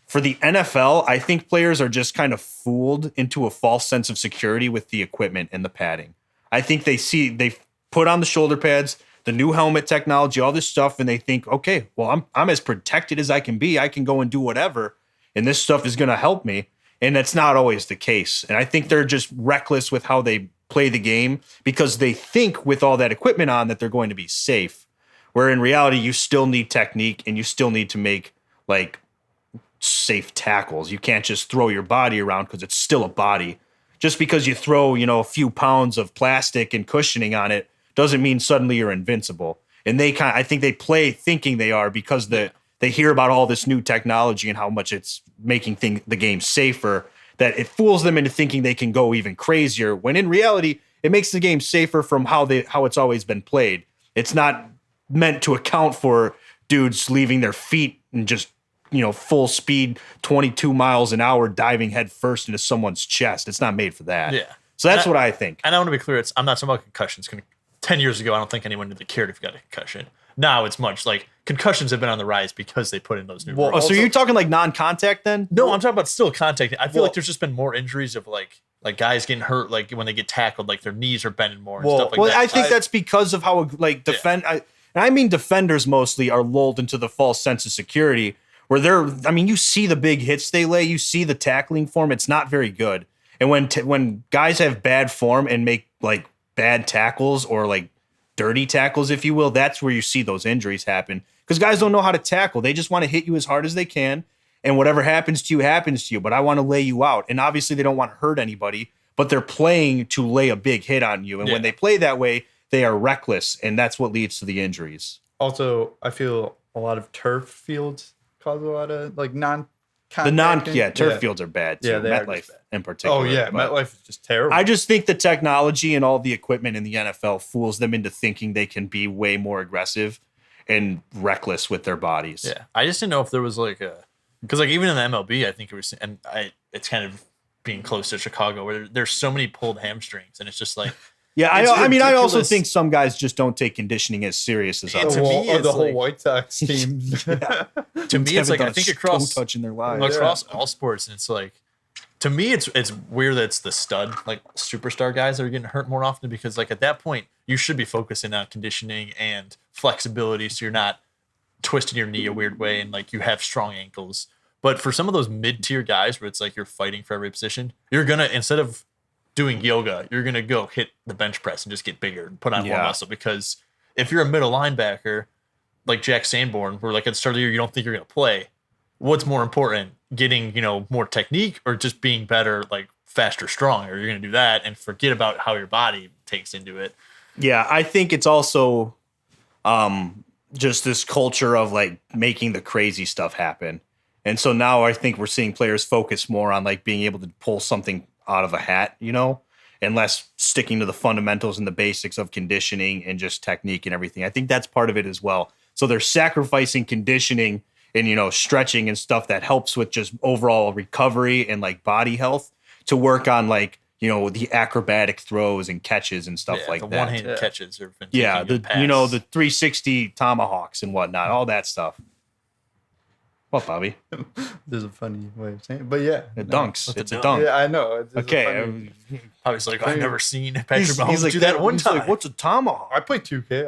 For the NFL, I think players are just kind of fooled into a false sense of security with the equipment and the padding. I think they put on the shoulder pads, the new helmet technology, all this stuff, and they think, okay, well, I'm as protected as I can be. I can go and do whatever, and this stuff is going to help me. And that's not always the case. And I think they're just reckless with how they play the game because they think with all that equipment on that they're going to be safe. Where in reality, you still need technique and you still need to make safe tackles. You can't just throw your body around because it's still a body. Just because you throw, a few pounds of plastic and cushioning on it doesn't mean suddenly you're invincible. And I think they play thinking they are because they hear about all this new technology and how much it's making the game safer, that it fools them into thinking they can go even crazier, when in reality, it makes the game safer from how it's always been played. It's not meant to account for dudes leaving their feet and just, full speed, 22 miles an hour, diving head first into someone's chest. It's not made for that. Yeah. So that's what I think. And I want to be clear, I'm not talking about concussions. 10 years ago, I don't think anyone really cared if you got a concussion. Now it's much like concussions have been on the rise because they put in those new rules. So you're talking like non-contact then? No, I'm talking about still contact. I feel like there's just been more injuries of like guys getting hurt, like when they get tackled, like their knees are bending more and stuff like that. I think that's because of how I mean defenders mostly are lulled into the false sense of security where you see the big hits they lay, you see the tackling form, it's not very good. And when guys have bad form and make like bad tackles or like dirty tackles, if you will, that's where you see those injuries happen. Because guys don't know how to tackle. They just want to hit you as hard as they can. And whatever happens to you, but I want to lay you out. And obviously they don't want to hurt anybody, but they're playing to lay a big hit on you. And when they play that way, they are reckless. And that's what leads to the injuries. Also, I feel a lot of turf fields cause a lot of turf fields are bad too. Yeah, MetLife in particular. Oh yeah, MetLife is just terrible. I just think the technology and all the equipment in the NFL fools them into thinking they can be way more aggressive and reckless with their bodies. Yeah, I just didn't know if there was because even in the MLB, I think it's kind of being close to Chicago where there's so many pulled hamstrings, and it's just like. Yeah, I also think some guys just don't take conditioning as serious as others. The whole White Sox team. To me, it's like I think across touch in their lives. Across all sports, and it's like to me, it's weird that it's the stud superstar guys that are getting hurt more often because at that point you should be focusing on conditioning and flexibility, so you're not twisting your knee a weird way and you have strong ankles. But for some of those mid-tier guys where it's you're fighting for every position, you're gonna instead of doing yoga, you're going to go hit the bench press and just get bigger and put on more muscle. Because if you're a middle linebacker like Jack Sanborn, where at the start of the year you don't think you're going to play, what's more important, getting more technique or just being better, faster, stronger? You're going to do that and forget about how your body takes into it. Yeah, I think it's also just this culture of making the crazy stuff happen. And so now I think we're seeing players focus more on being able to pull something out of a hat, and less sticking to the fundamentals and the basics of conditioning and just technique and everything. I think that's part of it as well. So they're sacrificing conditioning and, stretching and stuff that helps with just overall recovery and body health to work on the acrobatic throws and catches and stuff like the that. One-handed catches. Are the 360 tomahawks and whatnot, all that stuff. What, Bobby? There's a funny way of saying it, but yeah, It no. dunks. With It's the a dunk. dunk. Yeah, I know. It's a Okay. funny- I was like, I've never seen Patrick Mahomes He's like do that one he's time. like, what's a tomahawk? I play 2K.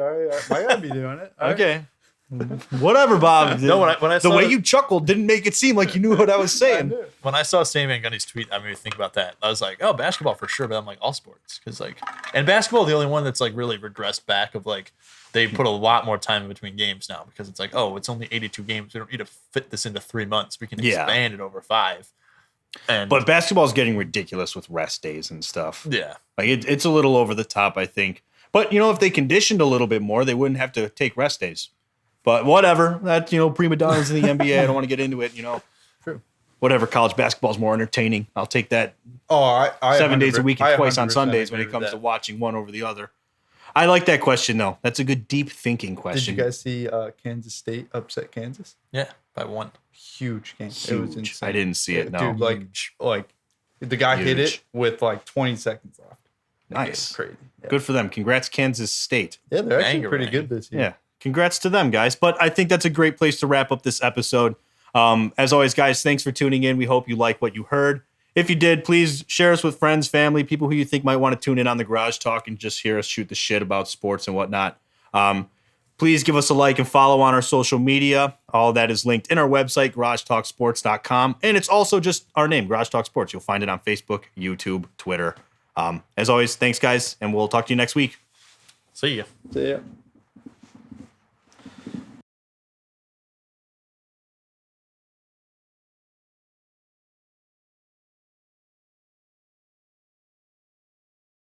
I might be doing it. All right. Okay. Whatever, Bob. No, when I the saw way it- you chuckled didn't make it seem like you knew what I was I saying. knew. When I saw Sam Van Gundy's tweet, I made me think about that. I was like, oh, basketball for sure, but I'm like, all sports. Because, like, and basketball, the only one that's, like, really regressed back of, like, they put a lot more time in between games now because it's like, oh, it's only 82 games. We don't need to fit this into 3 months. We can Yeah. expand it over 5. And But basketball is getting ridiculous with rest days and stuff. yeah. Like it's a little over the top, I think. But you know, if they conditioned a little bit more, they wouldn't have to take rest days. But whatever. That, you know, prima donnas in the NBA. I don't want to get into it. You know, True. whatever. College basketball is more entertaining. I'll take that Oh, I 7 days a week and I twice on 100% Sundays when agree it comes with to that. watching one over the other. I like that question though. That's a good deep thinking Did question. you guys see Kansas State upset Kansas? Yeah, by 1. Huge game. It was Huge. insane. I didn't see it. No. Dude, like the guy hit Huge. it with like 20 seconds left. Like, Nice. it's crazy. Yeah. Good for them. Congrats, Kansas State. Yeah, they're actually Banger, pretty man. good this year. Yeah. Congrats to them, guys. But I think that's a great place to wrap up this episode. As always, guys, thanks for tuning in. We hope you like what you heard. If you did, please share us with friends, family, people who you think might want to tune in on the Garage Talk and just hear us shoot the shit about sports and whatnot. Please give us a like and follow on our social media. All that is linked in our website, garagetalksports.com. And it's also just our name, Garage Talk Sports. You'll find it on Facebook, YouTube, Twitter. As always, thanks, guys, and we'll talk to you next week. See ya. So, yeah.